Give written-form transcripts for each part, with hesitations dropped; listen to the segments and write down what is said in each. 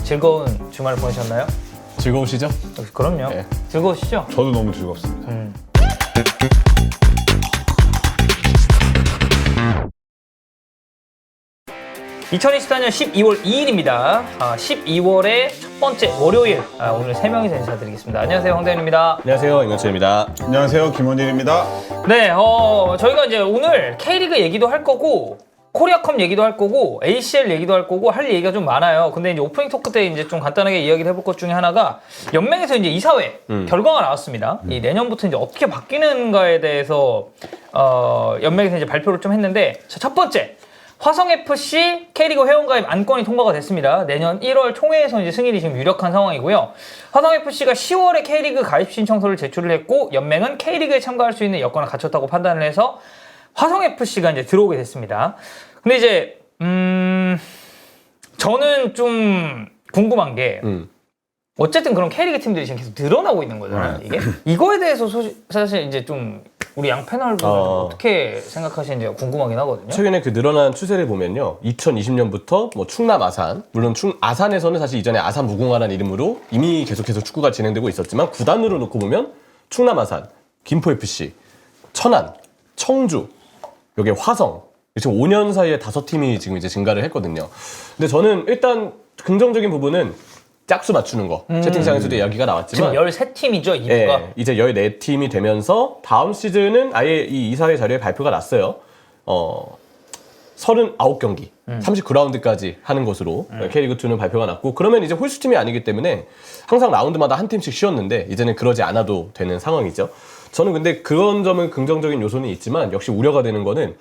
즐거운 주말 보내셨나요? 즐거우시죠? 그럼요. 네. 즐거우시죠? 저도 너무 즐겁습니다. 2024년 12월 2일입니다. 12월의 첫 번째 월요일. 오늘 3명이서 인사드리겠습니다. 안녕하세요, 황대현입니다. 안녕하세요, 임현철입니다. 안녕하세요, 김원일입니다. 네, 저희가 이제 오늘 K리그 얘기도 할 거고, 코리아컵 얘기도 할 거고, ACL 얘기도 할 거고, 할 얘기가 좀 많아요. 근데 이제 오프닝 토크 때 이제 좀 간단하게 이야기를 해볼 것 중에 하나가, 연맹에서 이제 이사회 결과가 나왔습니다. 이 내년부터 이제 어떻게 바뀌는가에 대해서, 연맹에서 이제 발표를 좀 했는데, 자, 첫 번째. 화성FC K리그 회원가입 안건이 통과가 됐습니다. 내년 1월 총회에서 이제 승인이 지금 유력한 상황이고요. 화성FC가 10월에 K리그 가입 신청서를 제출을 했고, 연맹은 K리그에 참가할 수 있는 여건을 갖췄다고 판단을 해서 화성FC가 이제 들어오게 됐습니다. 근데 이제 저는 좀 궁금한 게 어쨌든 그런 K리그 팀들이 지금 계속 늘어나고 있는 거잖아요. 이게 이거에 대해서 사실 이제 좀 우리 양 패널분들 어떻게 생각하시는지 궁금하긴 하거든요. 최근에 그 늘어난 추세를 보면요, 2020년부터 뭐 충남 아산, 물론 아산에서는 사실 이전에 아산 무궁화라는 이름으로 이미 계속해서 축구가 진행되고 있었지만 구단으로 놓고 보면 충남 아산, 김포 FC, 천안, 청주, 여기 화성, 지금 5년 사이에 5팀이 지금 이제 증가를 했거든요. 근데 저는 일단 긍정적인 부분은 짝수 맞추는 거. 채팅창에서도 이야기가 나왔지만 지금 13팀이죠, 이부가. 예, 이제 14팀이 되면서 다음 시즌은 아예 이 이사회 자료에 발표가 났어요. 39경기, 39라운드까지 하는 것으로 K리그2는 발표가 났고, 그러면 이제 홀수팀이 아니기 때문에 항상 라운드마다 한 팀씩 쉬었는데 이제는 그러지 않아도 되는 상황이죠. 저는 근데 그런 점은 긍정적인 요소는 있지만 역시 우려가 되는 거는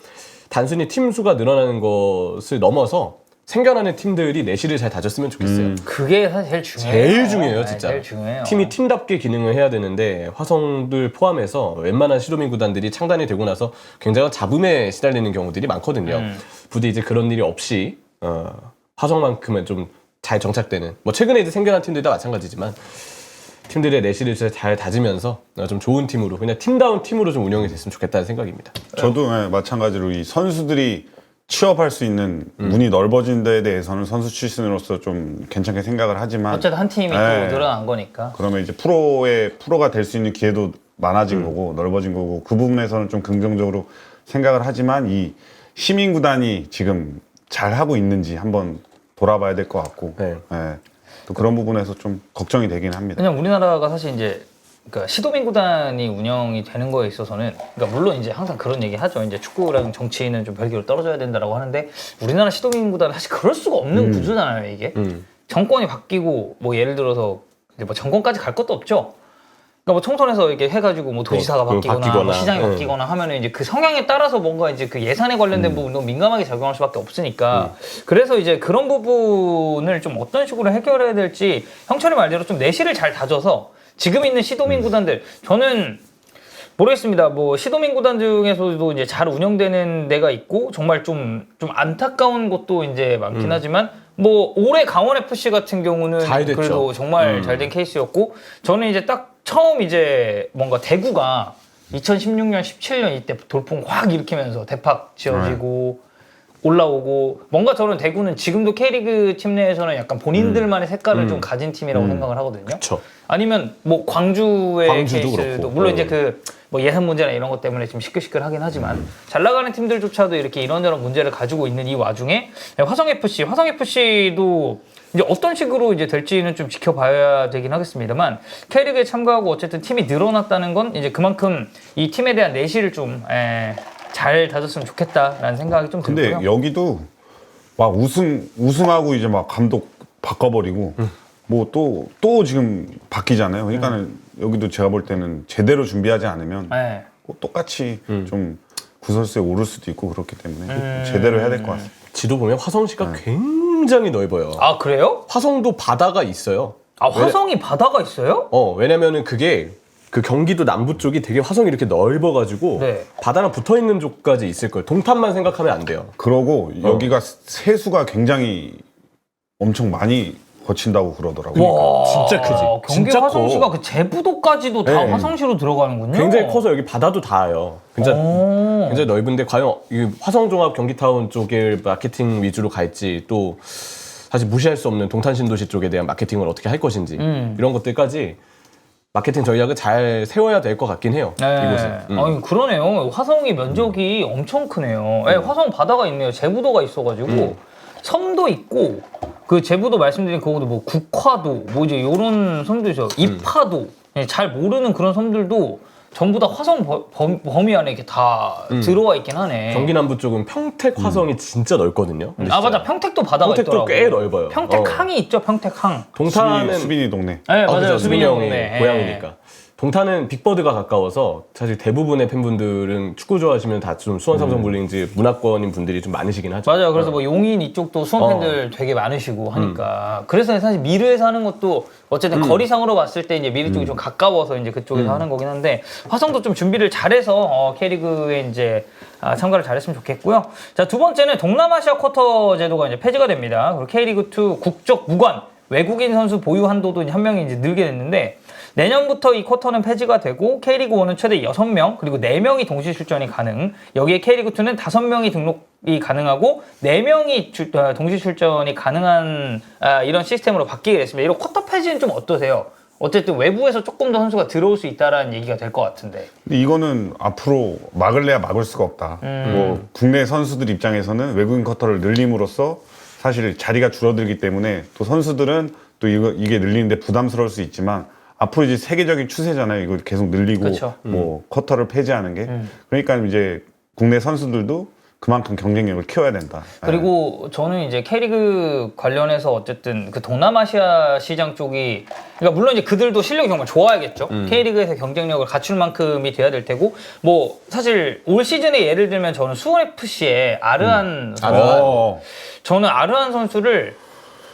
단순히 팀 수가 늘어나는 것을 넘어서 생겨나는 팀들이 내실을 잘 다졌으면 좋겠어요. 그게 사실 제일 중요해요. 제일 중요해요, 진짜. 제일 중요해요. 팀이 팀답게 기능을 해야 되는데 화성들 포함해서 웬만한 시도민 구단들이 창단이 되고 나서 굉장한 잡음에 시달리는 경우들이 많거든요. 부디 이제 그런 일이 없이 화성만큼은 좀 잘 정착되는, 뭐 최근에 이제 생겨난 팀들도 마찬가지지만 팀들의 내실을 잘 다지면서 좀 좋은 팀으로, 그냥 팀다운 팀으로 좀 운영이 됐으면 좋겠다는 생각입니다. 저도 마찬가지로 이 선수들이 취업할 수 있는 문이 넓어진 데에 대해서는 선수 출신으로서 좀 괜찮게 생각을 하지만, 어쨌든 한 팀이 또 늘어난 거니까. 그러면 이제 프로가 될 수 있는 기회도 많아진 거고 넓어진 거고, 그 부분에서는 좀 긍정적으로 생각을 하지만 이 시민 구단이 지금 잘 하고 있는지 한번 돌아봐야 될 것 같고, 또 그런 부분에서 좀 걱정이 되긴 합니다. 왜냐면 우리나라가 사실 이제 그러니까 시도민 구단이 운영이 되는 거에 있어서는, 그러니까 물론 이제 항상 그런 얘기 하죠. 이제 축구랑 정치는 좀 별개로 떨어져야 된다라고 하는데, 우리나라 시도민 구단은 사실 그럴 수가 없는 구조잖아요, 이게. 정권이 바뀌고 뭐 예를 들어서 이제 뭐 정권까지 갈 것도 없죠. 그러니까 뭐 총선에서 이렇게 해가지고 뭐 도지사가 바뀌거나 뭐 시장이 바뀌거나 하면은 이제 그 성향에 따라서 뭔가 이제 그 예산에 관련된 부분 너무 민감하게 작용할 수밖에 없으니까, 그래서 이제 그런 부분을 좀 어떤 식으로 해결해야 될지 형철이 말대로 좀 내실을 잘 다져서 지금 있는 시도민 구단들, 저는 모르겠습니다. 뭐 시도민 구단 중에서도 이제 잘 운영되는 데가 있고 정말 좀 안타까운 곳도 이제 많긴 하지만, 뭐 올해 강원 FC 같은 경우는 그래도 정말 잘 된 케이스였고, 저는 이제 딱 처음 이제 뭔가 대구가 2016년, 17년 이때 돌풍 확 일으키면서 대팍 지어지고 올라오고, 뭔가 저는 대구는 지금도 K리그 팀 내에서는 약간 본인들만의 색깔을 좀 가진 팀이라고 생각을 하거든요. 그쵸. 아니면 뭐 광주도 케이스도 그렇고. 물론 이제 그 뭐 예산 문제나 이런 것 때문에 좀 시끌시끌하긴 하지만 잘 나가는 팀들조차도 이렇게 이런저런 문제를 가지고 있는 이 와중에 화성FC도 이제 어떤 식으로 이제 될지는 좀 지켜봐야 되긴 하겠습니다만, K리그에 참가하고 어쨌든 팀이 늘어났다는 건 이제 그만큼 이 팀에 대한 내실을 좀 잘 다졌으면 좋겠다라는 생각이 좀 근데 들고요. 여기도 막 우승하고 이제 막 감독 바꿔버리고 뭐 또 지금 바뀌잖아요. 그러니까는 여기도 제가 볼 때는 제대로 준비하지 않으면 꼭 똑같이 좀 구설수에 오를 수도 있고, 그렇기 때문에 제대로 해야 될 것 같습니다. 지도 보면 화성시가 굉장히 넓어요. 아, 그래요? 화성도 바다가 있어요. 아, 화성이 바다가 있어요? 왜냐면은 그게 그 경기도 남부 쪽이 되게 화성이 이렇게 넓어가지고 바다랑 붙어있는 쪽까지 있을 거예요. 동탄만 생각하면 안 돼요. 그러고 여기가 세수가 굉장히 엄청 많이 거친다고 그러더라고요. 와, 진짜 크지. 경기 진짜 화성시가 커. 그 제부도까지도 다 화성시로 들어가는군요. 굉장히 커서 여기 바다도 닿아요. 굉장히 넓은데 과연 이 화성종합 경기타운 쪽을 마케팅 위주로 갈지, 또 사실 무시할 수 없는 동탄 신도시 쪽에 대한 마케팅을 어떻게 할 것인지 이런 것들까지 마케팅 전략을 잘 세워야 될 것 같긴 해요. 이곳은. 아니, 그러네요. 화성이 면적이 엄청 크네요. 네, 화성 바다가 있네요. 제부도가 있어가지고 섬도 있고 그 제부도 말씀드린 그거도 뭐 국화도 뭐 이제 요런 섬도 있어요. 입화도 잘 모르는 그런 섬들도 전부 다 화성 범위 안에 이렇게 다 들어와 있긴 하네. 경기 남부 쪽은 평택 화성이 진짜 넓거든요. 근데 아 진짜 맞아, 평택도 바다가 평택도 있더라고. 꽤 넓어요. 평택항이 있죠, 평택항. 동탄은 수빈이 동네. 네, 그죠. 맞아요, 수빈이 형이 동네. 고향이니까. 동탄은 빅버드가 가까워서 사실 대부분의 팬분들은 축구 좋아하시면 다 좀 수원 삼성 블링즈 문화권인 분들이 좀 많으시긴 하죠. 맞아요. 그래서 뭐 용인 이쪽도 수원 팬들 되게 많으시고 하니까. 그래서 사실 미르에서 하는 것도 어쨌든 거리상으로 봤을 때 이제 미르 쪽이 좀 가까워서 이제 그쪽에서 하는 거긴 한데 화성도 좀 준비를 잘해서 K리그에 이제 참가를 잘했으면 좋겠고요. 자, 두 번째는 동남아시아 쿼터 제도가 이제 폐지가 됩니다. 그리고 K리그2 국적 무관 외국인 선수 보유 한도도 한 명이 이제 늘게 됐는데 내년부터 이 쿼터는 폐지가 되고 K리그1은 최대 6명 그리고 4명이 동시 출전이 가능. 여기에 K리그2는 5명이 등록이 가능하고 4명이 동시 출전이 가능한 이런 시스템으로 바뀌게 됐습니다. 이런 쿼터 폐지는 좀 어떠세요? 어쨌든 외부에서 조금 더 선수가 들어올 수 있다라는 얘기가 될 것 같은데. 근데 이거는 앞으로 막을래야 막을 수가 없다. 뭐 국내 선수들 입장에서는 외국인 쿼터를 늘림으로써 사실 자리가 줄어들기 때문에 또 선수들은 또 이게 늘리는데 부담스러울 수 있지만 앞으로 이제 세계적인 추세잖아요. 이걸 계속 늘리고 그쵸. 뭐 쿼터를 폐지하는 게. 그러니까 이제 국내 선수들도 그만큼 경쟁력을 키워야 된다. 그리고 저는 이제 K리그 관련해서 어쨌든 그 동남아시아 시장 쪽이 그러니까 물론 이제 그들도 실력이 정말 좋아야겠죠. K리그에서 경쟁력을 갖출 만큼이 돼야 될 테고 뭐 사실 올 시즌에 예를 들면 저는 수원 FC의 아르한 선수 저는 아르한 선수를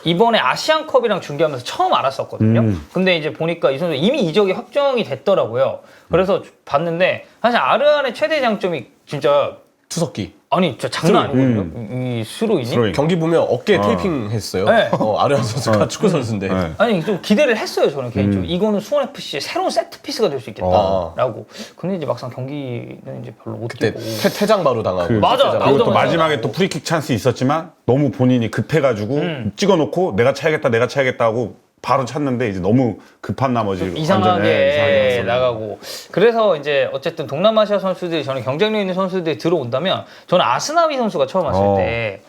이번에 아시안컵이랑 중계하면서 처음 알았었거든요. 근데 이제 보니까 이 선수 이미 이적이 확정이 됐더라고요. 그래서 봤는데 사실 아르한의 최대 장점이 진짜 투석기. 아니 진짜 장난 아니거든요. 이 스로인이. 경기 보면 어깨에 테이핑 했어요. 네. 아르한 선수가 축구 선수인데. 네. 아니 좀 기대를 했어요 저는 개인적으로. 이거는 수원 FC의 새로운 세트 피스가 될 수 있겠다라고. 근데 이제 막상 경기는 이제 별로 못 그때 뛰고. 퇴장 바로 당하고. 맞아. 그리고 또 나오자마자 마지막에 또 프리킥 찬스 있었지만 너무 본인이 급해가지고 찍어놓고 내가 차야겠다 하고 바로 찼는데 이제 너무 급한 나머지 이상하게 완전, 나가고. 그래서 이제 어쨌든 동남아시아 선수들이 저는 경쟁력 있는 선수들이 들어온다면 저는 아스나위 선수가 처음 왔을 때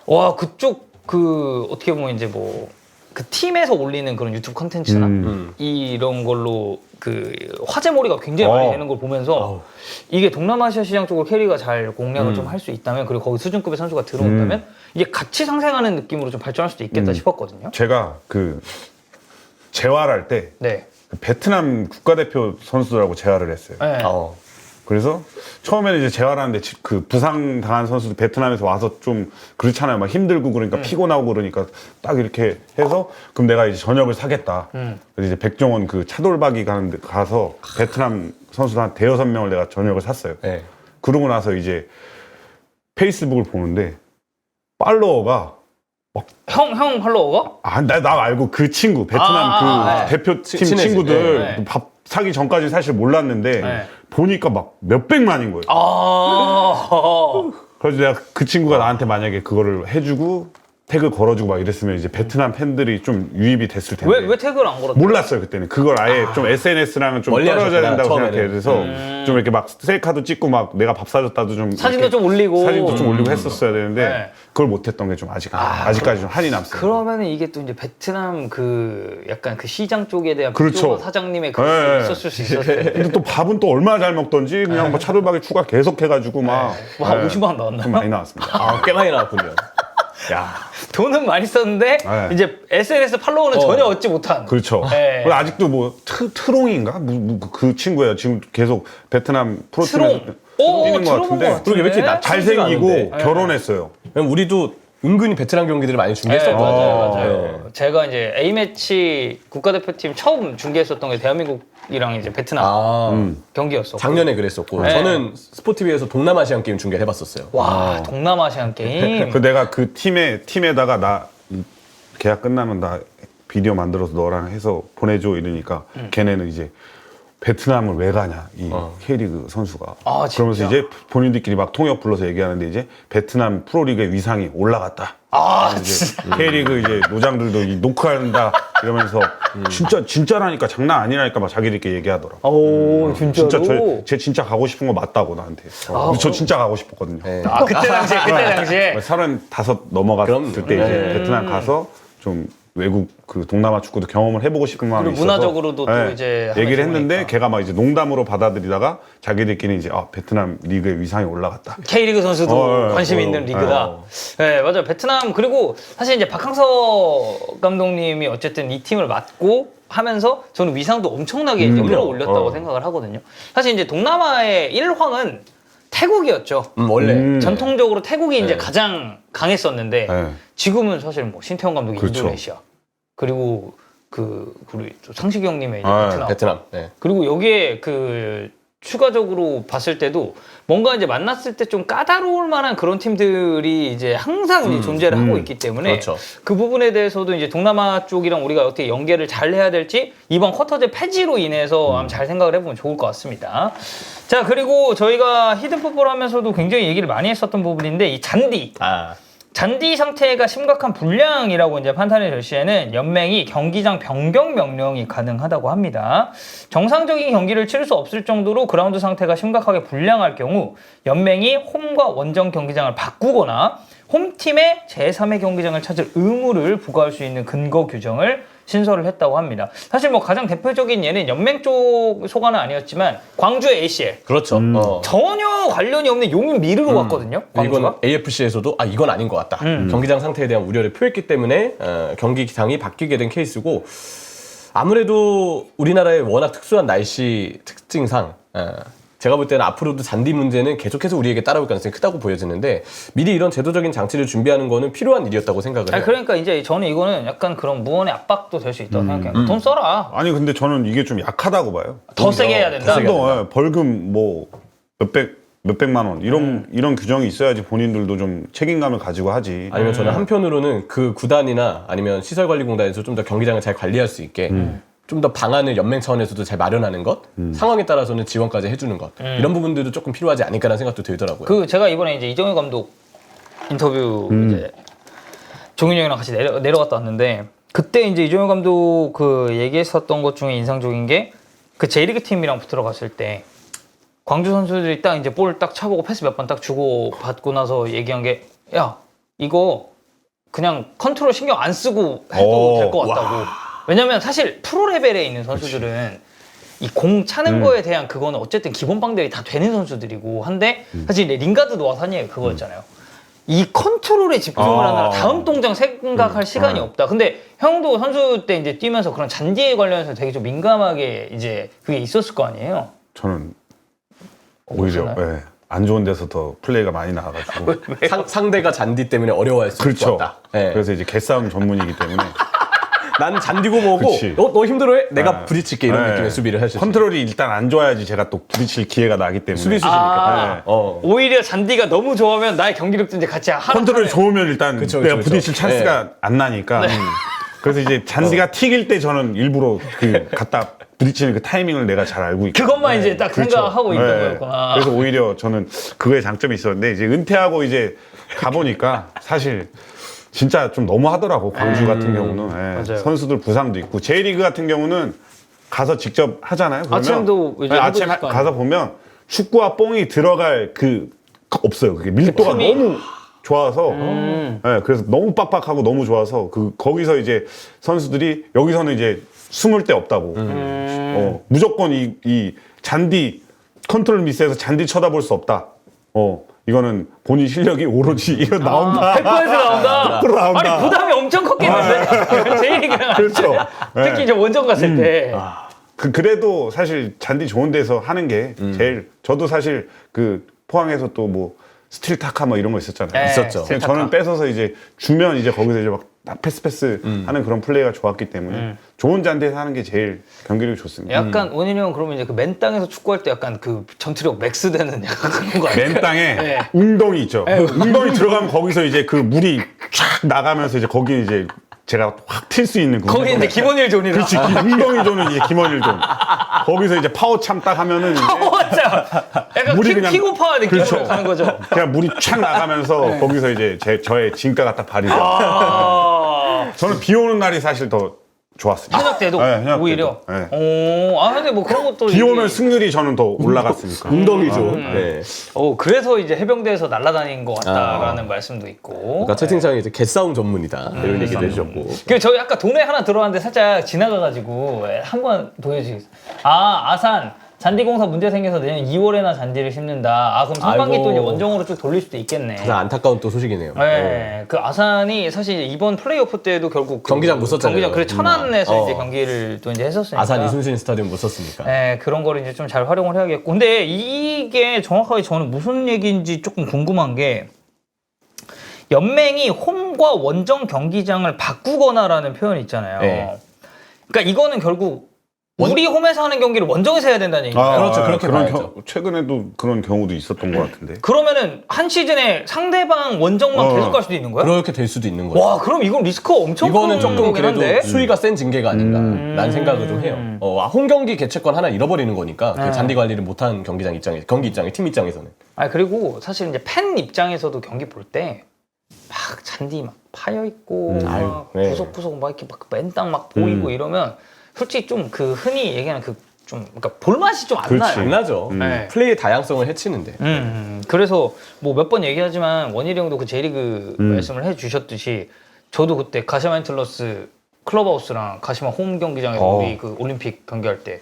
와 그쪽 그 어떻게 보면 이제 뭐 그 팀에서 올리는 그런 유튜브 컨텐츠나 이런 걸로 그 화제몰이가 굉장히 많이 되는 걸 보면서 이게 동남아시아 시장 쪽으로 캐리가 잘 공략을 좀 할 수 있다면 그리고 거기 수준급의 선수가 들어온다면 이게 같이 상생하는 느낌으로 좀 발전할 수도 있겠다 싶었거든요. 제가 그 재활할 때 네. 그 베트남 국가대표 선수들하고 재활을 했어요. 네. 그래서 처음에는 이제 재활하는데 그 부상 당한 선수들 베트남에서 와서 좀 그렇잖아요. 막 힘들고 그러니까 피곤하고 그러니까 딱 이렇게 해서 그럼 내가 이제 저녁을 사겠다. 그래서 이제 백종원 그 차돌박이 가서 베트남 선수들 한 대여섯 명을 내가 저녁을 샀어요. 네. 그러고 나서 이제 페이스북을 보는데 팔로워가 형 팔로워가? 나 말고 그 친구 베트남 그 대표팀 친해지. 친구들 네. 밥 사기 전까지 사실 몰랐는데 네. 보니까 막 몇백만인 거예요. 그래서 내가 그 친구가 나한테 만약에 그거를 해주고 태그 걸어주고 막 이랬으면 이제 베트남 팬들이 좀 유입이 됐을 텐데 왜 태그를 안 걸었대? 몰랐어요 그때는. 그걸 아예 좀 SNS랑은 좀 멀리 떨어져야 하셨구나, 된다고 처음에는. 생각해서 좀 이렇게 막 셀카도 찍고 막 내가 밥 사줬다도 좀 사진도 이렇게 좀 올리고. 사진도 좀 올리고 했었어야 되는데 네. 그걸 못했던 게 좀 아직까지 좀 한이 남습니다. 그러면은 이게 또 이제 베트남 그 약간 그 시장 쪽에 대한 그렇죠. 백종원 사장님의 그런 네. 게 있었을 수 있었을 텐데. 근데 또 밥은 또 얼마나 잘 먹던지 그냥 뭐 차돌박이 추가 계속 해가지고 막 한 50만 원 나왔나? 좀 많이 나왔습니다. 꽤 많이 나왔군요. 야, 돈은 많이 썼는데 네. 이제 SNS 팔로워는 전혀 얻지 못한. 그렇죠. 네. 그리고 아직도 뭐 트롱인가 그 친구예요. 지금 계속 베트남 프로팀에서 트롱. 오, 뛰는 것 들어본 같은데. 것 같은데? 그러게 왜 이렇게 나 잘생기고 않은데? 결혼했어요. 왜냐면 우리도 은근히 베트남 경기들을 많이 네, 중계했었거든요. 맞아요. 제가 이제 A매치 국가대표팀 처음 중계했었던 게 대한민국이랑 이제 베트남 경기였었고. 작년에 그랬었고 네. 저는 스포티비에서 동남아시안 게임 중계를 해봤었어요. 와, 동남아시안 게임. 그 내가 그 팀에다가 나 계약 끝나면 나 비디오 만들어서 너랑 해서 보내줘 이러니까 걔네는 이제 베트남을 왜 가냐 이 K리그 선수가. 아, 진짜? 그러면서 이제 본인들끼리 막 통역 불러서 얘기하는데 이제 베트남 프로리그의 위상이 올라갔다. 이제 K리그 이제 노장들도 이 녹화한다 이러면서 진짜라니까 장난 아니라니까 막 자기들끼리 얘기하더라고. 오, 진짜로? 진짜 쟤 진짜 가고 싶은 거 맞다고 나한테. 저 진짜 가고 싶었거든요. 그때 당시에. 35 넘어갔을 때 이제 네. 베트남 가서 좀 외국 그 동남아 축구도 경험을 해보고 싶은 마음이 그리고 있어서 문화적으로도 또 이제 하면 얘기를 했는데 좋으니까. 걔가 막 이제 농담으로 받아들이다가 자기들끼리 이제 베트남 리그의 위상이 올라갔다. K리그 선수도 관심 있는 리그다. 네, 맞아요. 베트남 그리고 사실 이제 박항서 감독님이 어쨌든 이 팀을 맡고 하면서 저는 위상도 엄청나게 이제 끌어올렸다고 생각을 하거든요. 사실 이제 동남아의 1황은 태국이었죠. 원래 전통적으로 태국이 이제 가장 강했었는데 네. 지금은 사실 뭐 신태용 감독이 그렇죠. 인도네시아 그리고 우리 또 상식이 형님의 이제 베트남. 베트남. 네. 그리고 여기에 추가적으로 봤을 때도 뭔가 이제 만났을 때 좀 까다로울 만한 그런 팀들이 이제 항상 이제 존재를 하고 있기 때문에 그렇죠. 그 부분에 대해서도 이제 동남아 쪽이랑 우리가 어떻게 연계를 잘 해야 될지 이번 쿼터제 폐지로 인해서 한번 잘 생각을 해보면 좋을 것 같습니다. 자, 그리고 저희가 히든풋볼 하면서도 굉장히 얘기를 많이 했었던 부분인데 이 잔디 상태가 심각한 불량이라고 이제 판단이 될 시에는 연맹이 경기장 변경 명령이 가능하다고 합니다. 정상적인 경기를 치를 수 없을 정도로 그라운드 상태가 심각하게 불량할 경우 연맹이 홈과 원정 경기장을 바꾸거나 홈팀의 제3의 경기장을 찾을 의무를 부과할 수 있는 근거 규정을 신설을 했다고 합니다. 사실 뭐 가장 대표적인 예는 연맹 쪽 소관은 아니었지만 광주의 ACL. 그렇죠. 전혀 관련이 없는 용인 미르로 갔거든요. 광주가. 이건 AFC에서도 이건 아닌 것 같다. 경기장 상태에 대한 우려를 표했기 때문에 경기장이 바뀌게 된 케이스고 아무래도 우리나라의 워낙 특수한 날씨 특징상 제가 볼 때는 앞으로도 잔디 문제는 계속해서 우리에게 따라올 가능성이 크다고 보여지는데 미리 이런 제도적인 장치를 준비하는 거는 필요한 일이었다고 생각을 해요. 그러니까 이제 저는 이거는 약간 그런 무언의 압박도 될 수 있다고 생각해요. 돈 써라. 아니 근데 저는 이게 좀 약하다고 봐요. 더 세게 해야 된다. 더 벌금 뭐 몇백만 원 이런 규정이 있어야지 본인들도 좀 책임감을 가지고 하지. 아니면 저는 한편으로는 그 구단이나 아니면 시설관리공단에서 좀 더 경기장을 잘 관리할 수 있게 좀 더 방안을 연맹 차원에서도 잘 마련하는 것, 상황에 따라서는 지원까지 해주는 것 이런 부분들도 조금 필요하지 않을까라는 생각도 들더라고요. 제가 이번에 이제 이정효 감독 인터뷰 이제 종윤이 형이랑 같이 내려갔다 왔는데 그때 이제 이정효 감독 얘기했었던 것 중에 인상적인 게 그 J리그 팀이랑 붙으러 갔을 때 광주 선수들이 딱 이제 볼 딱 차보고 패스 몇 번 딱 주고 받고 나서 얘기한 게 야 이거 그냥 컨트롤 신경 안 쓰고 해도 될 것 같다고. 왜냐면 사실 프로 레벨에 있는 선수들은 이 공 차는 거에 대한 그거는 어쨌든 기본 방들이 다 되는 선수들이고 한데 사실 이제 링가드 노아산이 그거였잖아요. 이 컨트롤에 집중을 하느라 다음 동작 생각할 시간이 없다. 근데 형도 선수 때 이제 뛰면서 그런 잔디에 관련해서 되게 좀 민감하게 이제 그게 있었을 거 아니에요? 저는 오히려 안 좋은 데서 더 플레이가 많이 나와가지고 상대가 잔디 때문에 어려워할 수 그렇죠. 있었다. 네. 그래서 이제 개싸움 전문이기 때문에 난 잔디고 뭐고 그치. 너 힘들어해? 내가 부딪힐게 이런 느낌의 수비를 하실 수 있어요. 컨트롤이 일단 안 좋아야지 제가 또 부딪힐 기회가 나기 때문에 수비수시니까. 오히려 잔디가 너무 좋아하면 나의 경기력도 이제 같이 하는 컨트롤이 좋으면 일단 그쵸, 내가 그쵸. 부딪힐 찬스가 안 나니까 그래서 이제 잔디가 튀길 때 저는 일부러 갖다 부딪히는 그 타이밍을 내가 잘 알고 있고 그것만 이제 딱 그렇죠. 생각하고 있던 거였구나. 그래서 오히려 저는 그거에 장점이 있었는데 이제 은퇴하고 이제 가보니까 사실 진짜 좀 너무 하더라고 광주 같은 경우는 맞아요. 선수들 부상도 있고 J리그 같은 경우는 가서 직접 하잖아요. 그러면 아침도 이제 아침 해보실 거 아니에요? 가서 보면 축구와 뽕이 들어갈 없어요. 그게 밀도가 틈이. 너무 좋아서 그래서 너무 빡빡하고 너무 좋아서 거기서 이제 선수들이 여기서는 이제 숨을 데 없다고 무조건 이 잔디 컨트롤 미스에서 잔디 쳐다볼 수 없다. 이거는 본인 실력이 오로지 이거 나온다. 100%에서 나온다. 100% 나온다. 아니 부담이 엄청 컸겠는데. 제 얘기랑 그렇죠. 특히 이제 원정 갔을 때. 그래도 사실 잔디 좋은 데서 하는 게 제일 저도 사실 그 포항에서 또 뭐 스틸타카 뭐 이런 거 있었잖아요. 있었죠. 그냥 저는 뺏어서 이제 주면 이제 거기서 이제 막 패스 하는 그런 플레이가 좋았기 때문에 좋은 잔디에서 하는 게 제일 경기력이 좋습니다. 약간 원인이 형 그러면 이제 그 맨 땅에서 축구할 때 약간 그 전투력 맥스 되는 약간 그런 거 아니에요? 맨 땅에 네. 웅덩이 있죠. 웅덩이 들어가면 거기서 이제 그 물이 쫙 나가면서 이제 거기 이제 제가 확 튈 수 있는 거기 이제 김원일 존이라. 그렇지. 웅덩이 존은 이제 김원일 존. 거기서 이제 파워참 딱 하면은 이제 맞아. 약간 물이 그냥- 킥오파 느낌으로 그렇죠. 가는 거죠. 그냥 물이 촥 나가면서 거기서 이제 저의 진가가 딱 발휘돼요. 저는 비 오는 날이 사실 더 좋았습니다. 현역 때도 네, 현역 오히려. 때도. 근데 뭐 그런 것도 비 오면 승률이 저는 더 올라갔으니까. 웅덩이죠. 네. 그래서 이제 해병대에서 날아다닌 것 같다라는 말씀도 있고. 그러니까 채팅창에 이제 개싸움 전문이다 이런 얘기도 해주셨고. 그 저희 아까 돈에 하나 들어왔는데 살짝 지나가가지고 한번 보여주겠어요. 아산 잔디공사 문제 생겨서 내년 2월에나 잔디를 심는다. 그럼 상반기 아이고. 또 이제 원정으로 쭉 돌릴 수도 있겠네. 가장 안타까운 또 소식이네요. 네, 그 아산이 사실 이번 플레이오프 때도 결국 그 경기장 못 썼잖아요. 경기장 그래 천안에서 이제 어. 경기를 또 이제 했었으니까. 아산 이순신 스타디움 못 썼으니까. 네, 그런 거를 이제 좀 잘 활용을 해야겠고. 근데 이게 정확하게 저는 무슨 얘기인지 조금 궁금한 게 연맹이 홈과 원정 경기장을 바꾸거나라는 표현이 있잖아요. 네. 그러니까 이거는 결국 우리 홈에서 하는 경기를 원정에서 해야 된다는 얘기인가요? 그렇죠. 그렇게 그런 봐야죠. 최근에도 그런 경우도 있었던 것 같은데. 그러면은 한 시즌에 상대방 원정만 계속 갈 수도 있는 거야? 그렇게 될 수도 있는 거예요. 와, 그럼 이건 리스크가 엄청 이거는 큰 조금 거긴 그래도 한데. 수위가 센 징계가 아닌가 라는 생각을 좀 해요. 홈 경기 개최권 하나 잃어버리는 거니까 그 잔디 관리를 못한 경기 입장에 팀 입장에서는. 그리고 사실 이제 팬 입장에서도 경기 볼 때 막 잔디 막 파여 있고 아유, 막 네. 구석구석 막 이렇게 막 맨땅 막 보이고 이러면 솔직히 좀 그 흔히 얘기하는 그 좀 그러니까 볼맛이 좀 안 그렇지. 나요. 안 나죠. 네. 플레이의 다양성을 해치는데. 그래서 뭐 몇 번 얘기하지만 원일이 형도 그 J리그 말씀을 해주셨듯이 저도 그때 가시마 엔틀러스 클럽하우스랑 가시마 홈 경기장에서 우리 그 올림픽 경기할 때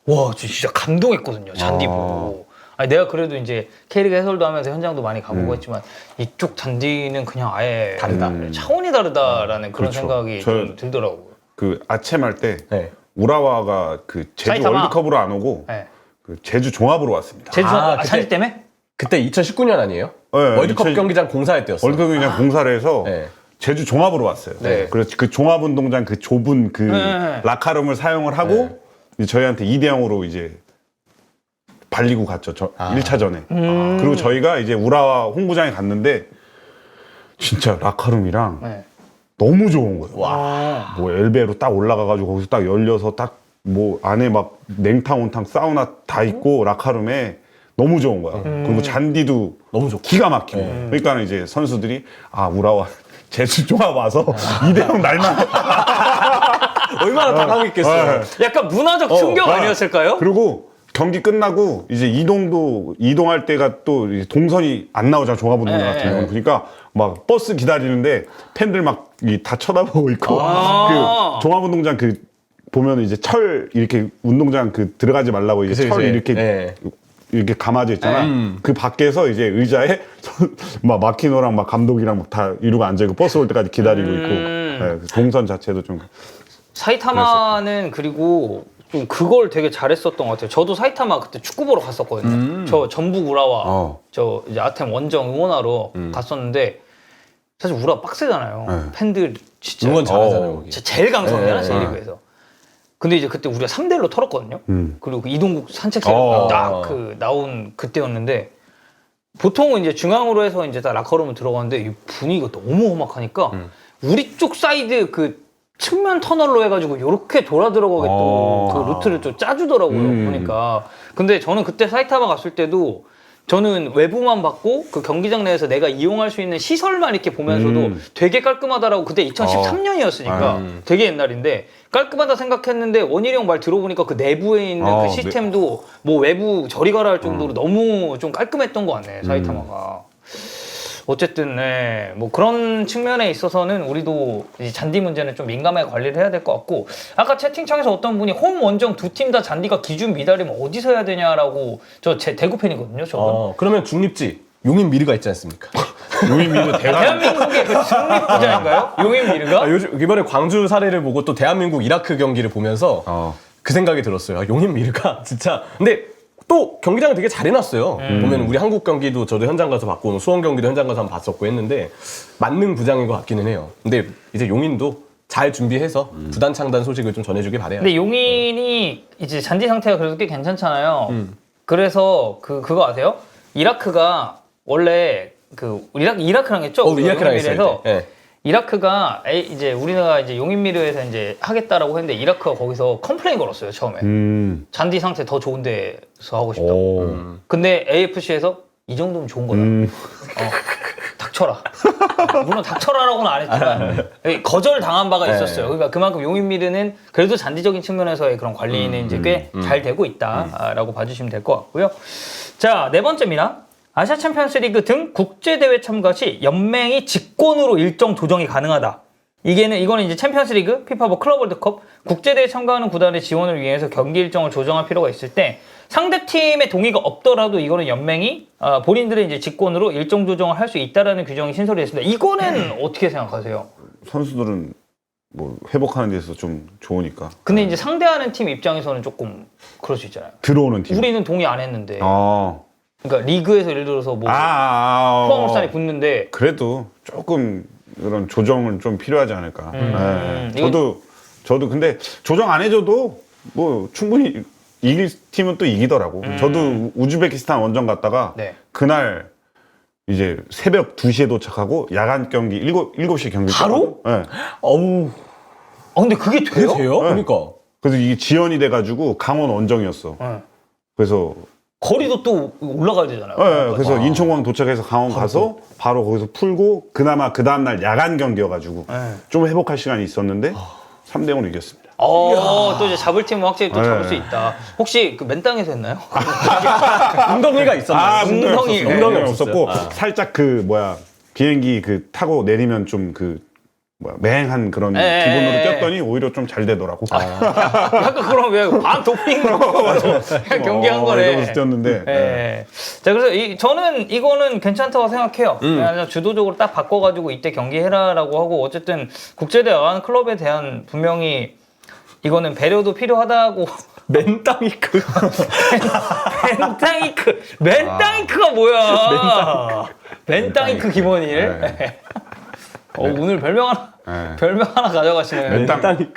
와 진짜 감동했거든요. 잔디 보고. 내가 그래도 이제 K리그 해설도 하면서 현장도 많이 가보고 했지만 이쪽 잔디는 그냥 아예 다르다. 차원이 다르다라는 그런 그렇죠. 생각이 좀 들더라고요. 그 아챔 할 때 네. 우라와가 그 제주 사이타마. 월드컵으로 안 오고 네. 그 제주 종합으로 왔습니다. 제주 그때- 잔디 때문에? 그때 2019년 아니에요? 네, 월드컵 2000 경기장 공사할 때였어요. 월드컵 그냥 공사를 해서 네. 제주 종합으로 왔어요. 네. 그래서 그 종합운동장 그 좁은 그 네. 라카룸을 사용을 하고 이제 저희한테 2대 0으로 이제 발리고 갔죠. 1차전에. 그리고 저희가 이제 우라와 홍구장에 갔는데 진짜 라카룸이랑 네. 너무 좋은 거예요. 와. 뭐 엘베로 딱 올라가가지고 거기서 딱 열려서 딱 뭐 안에 막 냉탕 온탕 사우나 다 있고 라카룸에 너무 좋은 거야. 그리고 잔디도 너무 좋고. 기가 막히고. 그러니까 이제 선수들이 우라와 제주 종합 와서 2대 0 날만. 얼마나 당황했겠어요. 약간 문화적 충격 어, 아니었을까요? 그리고 경기 끝나고 이제 이동할 때가 또 이제 동선이 안 나오잖아 종합운동장 같은 경우는. 그러니까 막 버스 기다리는데 팬들 막 다 쳐다보고 있고 그 종합운동장 그 보면 이제 철 이렇게 운동장 그 들어가지 말라고 이제 그래서 철 이제, 이렇게 네. 이렇게 감아져 있잖아. 그 밖에서 이제 의자에 막 마키노랑 막 감독이랑 막 다 이러고 앉아 있고 버스 올 때까지 기다리고 있고. 네, 동선 자체도 좀 사이타마는 그리고 좀 그걸 되게 잘했었던 것 같아요. 저도 사이타마 그때 축구 보러 갔었거든요. 저 전북 우라와 저 이제 아템 원정 응원하러 갔었는데 사실 우라 빡세잖아요. 팬들 진짜 응원 잘하잖아요. 거기. 진짜 제일 강성이야 J리그에서. 근데 이제 그때 우리가 3대1로 털었거든요. 그리고 그 이동국 산책세력 딱 그 나온 그때였는데 보통은 이제 중앙으로 해서 이제 다 라커룸을 들어가는데 이 분위기가 너무 험악하니까 우리 쪽 사이드 그 측면 터널로 해가지고 이렇게 돌아 들어가게 또 그 루트를 좀 짜주더라고요. 보니까. 근데 저는 그때 사이타마 갔을 때도 저는 외부만 봤고 그 경기장 내에서 내가 이용할 수 있는 시설만 이렇게 보면서도 되게 깔끔하다라고 그때 2013년이었으니까 되게 옛날인데 깔끔하다 생각했는데 원일이 형 말 들어보니까 그 내부에 있는 그 시스템도 뭐 외부 저리 가라 할 정도로 너무 좀 깔끔했던 것 같네 사이타마가. 어쨌든 네, 뭐 그런 측면에 있어서는 우리도 이 잔디 문제는 좀 민감하게 관리를 해야 될 것 같고 아까 채팅창에서 어떤 분이 홈 원정 두 팀 다 잔디가 기준 미달이면 어디서 해야 되냐라고 저 제 대구 팬이거든요 저분. 그러면 중립지 용인 미르가 있지 않습니까? 용인민도 대단. 대한민국의 그 중립구장인가요? 용인 미르가? 요즘 이번에 광주 사례를 보고 또 대한민국 이라크 경기를 보면서 그 생각이 들었어요. 용인 미르가 진짜. 근데 또 경기장을 되게 잘 해놨어요. 보면 우리 한국 경기도 저도 현장 가서 봤고 수원 경기도 현장 가서 한번 봤었고 했는데 맞는 구장인 것 같기는 해요. 근데 이제 용인도 잘 준비해서 부단 창단 소식을 좀 전해주길 바래요. 근데 용인이 이제 잔디 상태가 그래도 꽤 괜찮잖아요. 그래서 그거 아세요? 이라크가 원래 그 이라크랑 했죠? 이라크랑 했어요. 그래서 네. 이라크가 이제 우리나라가 이제 용인미르에서 이제 하겠다라고 했는데 이라크가 거기서 컴플레인 걸었어요 처음에. 잔디 상태 더 좋은 데서 하고 싶다고. 근데 AFC에서 이 정도면 좋은 거다. 닥쳐라. 물론 닥쳐라라고는 안 했지만 거절 당한 바가 있었어요. 그러니까 그만큼 용인미르는 그래도 잔디적인 측면에서의 그런 관리는 이제 꽤 잘 되고 있다라고 봐주시면 될 것 같고요. 자, 네 번째입니다. 아시아 챔피언스리그 등 국제대회 참가 시 연맹이 직권으로 일정 조정이 가능하다. 이거는 이제 챔피언스리그, 피파 클럽 월드컵, 국제대회 참가하는 구단의 지원을 위해서 경기 일정을 조정할 필요가 있을 때 상대 팀의 동의가 없더라도 이거는 연맹이 본인들의 이제 직권으로 일정 조정을 할 수 있다라는 규정이 신설이 됐습니다. 이거는 어떻게 생각하세요? 선수들은 뭐 회복하는 데서 좀 좋으니까. 근데 이제 상대하는 팀 입장에서는 조금 그럴 수 있잖아요. 들어오는 팀. 우리는 동의 안 했는데. 아. 그러니까 리그에서 예를 들어서 뭐 포항 울산이 붙는데 그래도 조금 이런 조정은 좀 필요하지 않을까. 네. 저도 근데 조정 안 해줘도 뭐 충분히 이길 팀은 또 이기더라고. 저도 우즈베키스탄 원정 갔다가 네. 그날 이제 새벽 2시에 도착하고 야간 경기 7시 경기 바로? 네. 어우. 근데 그게 돼요? 돼요? 네. 그러니까. 그래서 이게 지연이 돼가지고 강원 원정이었어. 네. 그래서 거리도 또 올라가야 되잖아요. 네, 그래서 인천공항 도착해서 강원 가서 바로 거기서 풀고 그나마 그 다음날 야간 경기여가지고 네. 좀 회복할 시간이 있었는데 3대0으로 이겼습니다. 또 이제 잡을 팀은 확실히 또 잡을 네. 수 있다. 혹시 그 맨땅에서 했나요? 웅덩이가 있었나요? 웅덩이. 웅덩이 네. 없었고 아. 살짝 비행기 타고 내리면 좀 맹한 그런 에, 기분으로 에, 뛰었더니 오히려 좀 잘 되더라고. 약간 그럼 왜 반 도핑으로 그냥 경기한 거네. 이러면서 뛰었는데. 네. 자, 그래서 저는 이거는 괜찮다고 생각해요. 그냥 주도적으로 딱 바꿔가지고 이때 경기해라라고 하고 어쨌든 국제대회 안 클럽에 대한 분명히 이거는 배려도 필요하다고. 맨땅이크. 맨땅이크가 뭐야? 맨땅이크 김원일. 네. 오늘 별명 하나 가져가시네요.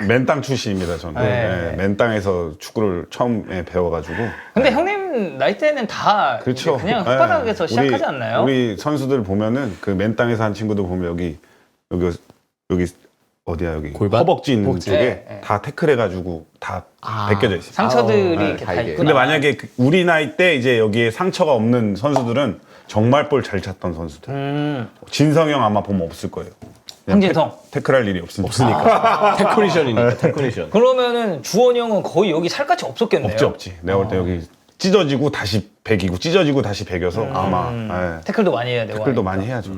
맨땅 출신입니다, 저는. 네. 네, 맨땅에서 축구를 처음에 배워가지고. 근데 형님 나이 때는 다 그렇죠. 그냥 네. 흙바닥에서 시작하지 않나요? 우리 선수들 보면은 그 맨땅에서 한 친구들 보면 여기 어디야 여기 골반? 허벅지 있는 쪽에 네. 다 태클해가지고 다 벗겨져 있어요. 상처들이 네, 이렇게 다 다 있구나. 근데 만약에 우리 나이 때 이제 여기에 상처가 없는 선수들은 정말 볼 잘 찼던 선수들. 진성형 아마 보면 없을 거예요. 황진성. 태클할 일이 없으니까. 없으니까. 테크니션이니까, 테크니션. 그러면은 주원이 형은 거의 여기 살갗이 없었겠네요. 없지. 내가 볼 때 여기 찢어지고 다시 백이고 찢어지고 다시 백여서 아마 태클도 많이 해야 되고. 태클도 하니까. 많이 해야죠.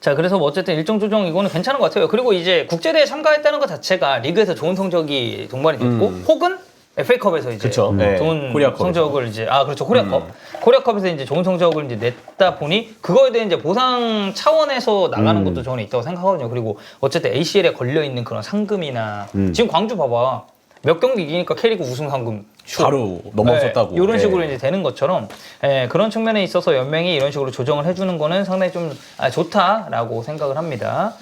자, 그래서 뭐 어쨌든 일정 조정 이거는 괜찮은 것 같아요. 그리고 이제 국제대회 참가했다는 것 자체가 리그에서 좋은 성적이 동반이 됐고 혹은 FA컵에서 이제 그쵸. 네. 좋은 코리아컵에서. 성적을 이제 그렇죠. 코리아컵. 코리아컵에서 이제 좋은 성적을 이제 냈다 보니 그거에 대한 이제 보상 차원에서 나가는 것도 저는 있다고 생각하거든요. 그리고 어쨌든 ACL에 걸려 있는 그런 상금이나 지금 광주 봐봐. 몇 경기 이기니까 K리그 우승 상금 바로 넘어섰다고. 이런 네. 식으로 이제 되는 것처럼 그런 측면에 있어서 연맹이 이런 식으로 조정을 해주는 거는 상당히 좀 좋다라고 생각을 합니다.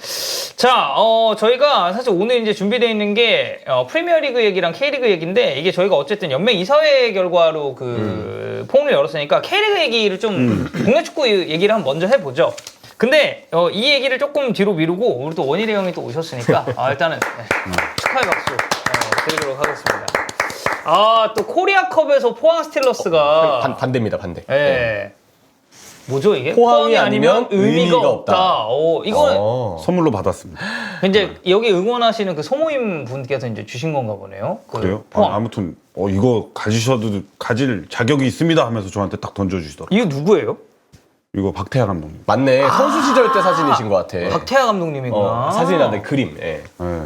자, 저희가 사실 오늘 이제 준비되어 있는 게 프리미어리그 얘기랑 K리그 얘기인데 이게 저희가 어쨌든 연맹 이사회 결과로 그 폰을 열었으니까 K리그 얘기를 좀 국내 축구 얘기를 한번 먼저 해보죠. 근데 이 얘기를 조금 뒤로 미루고 우리 또 원일이 형이 또 오셨으니까 일단은 축하의 박수 드리도록 하겠습니다. 또 코리아컵에서 포항 스틸러스가 반대입니다, 반대. 예. 뭐죠 이게? 포항이 아니면 의미가 없다. 이거는 선물로 받았습니다. 이제 여기 응원하시는 그 소모임 분께서 이제 주신 건가 보네요. 그래요? 포항. 아무튼 이거 가질 자격이 있습니다 하면서 저한테 딱 던져주시더라고요. 이거 누구예요? 이거 박태하 감독님. 맞네. 선수 시절 때 사진이신 것 같아. 박태하 감독님이구나. 사진이란데 그림. 예. 네.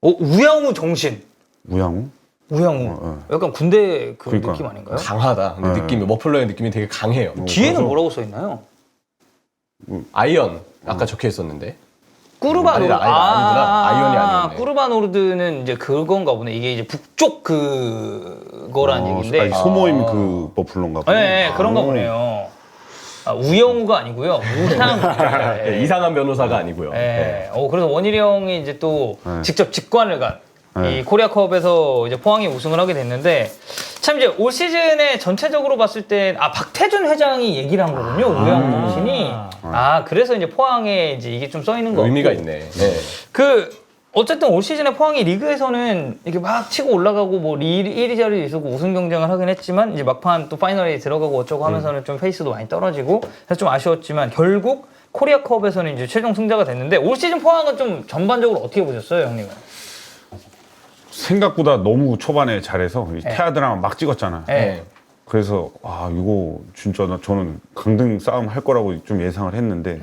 우양우 정신. 우양우? 우양우. 약간 군대 그 그러니까. 느낌 아닌가요? 강하다. 근데 느낌이 머플러의 느낌이 되게 강해요. 뒤에는 그래서- 뭐라고 써 있나요? 아이언 아까 적혀 있었는데. 꾸르바노르드. 아니구나. 아이언이 아니었네. 꾸르바노르드는 이제 그건가 보네. 이게 이제 북쪽 그거라는 얘기인데. 아니, 소모임 그 버플러인가 보네. 네, 그런가 보네요. 우영우가 아니고요. 우향우. 예, 이상한 변호사가 아니고요. 예. 그래서 원일이 형이 이제 또 네. 직접 직관을 간 이 코리아컵에서 이제 포항이 우승을 하게 됐는데 참 이제 올 시즌에 전체적으로 봤을 때 박태준 회장이 얘기를 한 거군요. 우양우 정신이. 그래서 이제 포항에 이제 이게 좀 써 있는 거 의미가 같고. 있네. 네. 어쨌든 올 시즌에 포항이 리그에서는 이렇게 막 치고 올라가고 뭐 1위 자리에 있었고 우승 경쟁을 하긴 했지만 이제 막판 또 파이널에 들어가고 어쩌고 하면서는 좀 페이스도 많이 떨어지고 그래서 좀 아쉬웠지만 결국 코리아컵에서는 이제 최종 승자가 됐는데 올 시즌 포항은 좀 전반적으로 어떻게 보셨어요, 형님은? 생각보다 너무 초반에 잘해서 테아드랑 막 찍었잖아요. 네. 그래서 이거 진짜 저는 강등 싸움 할 거라고 좀 예상을 했는데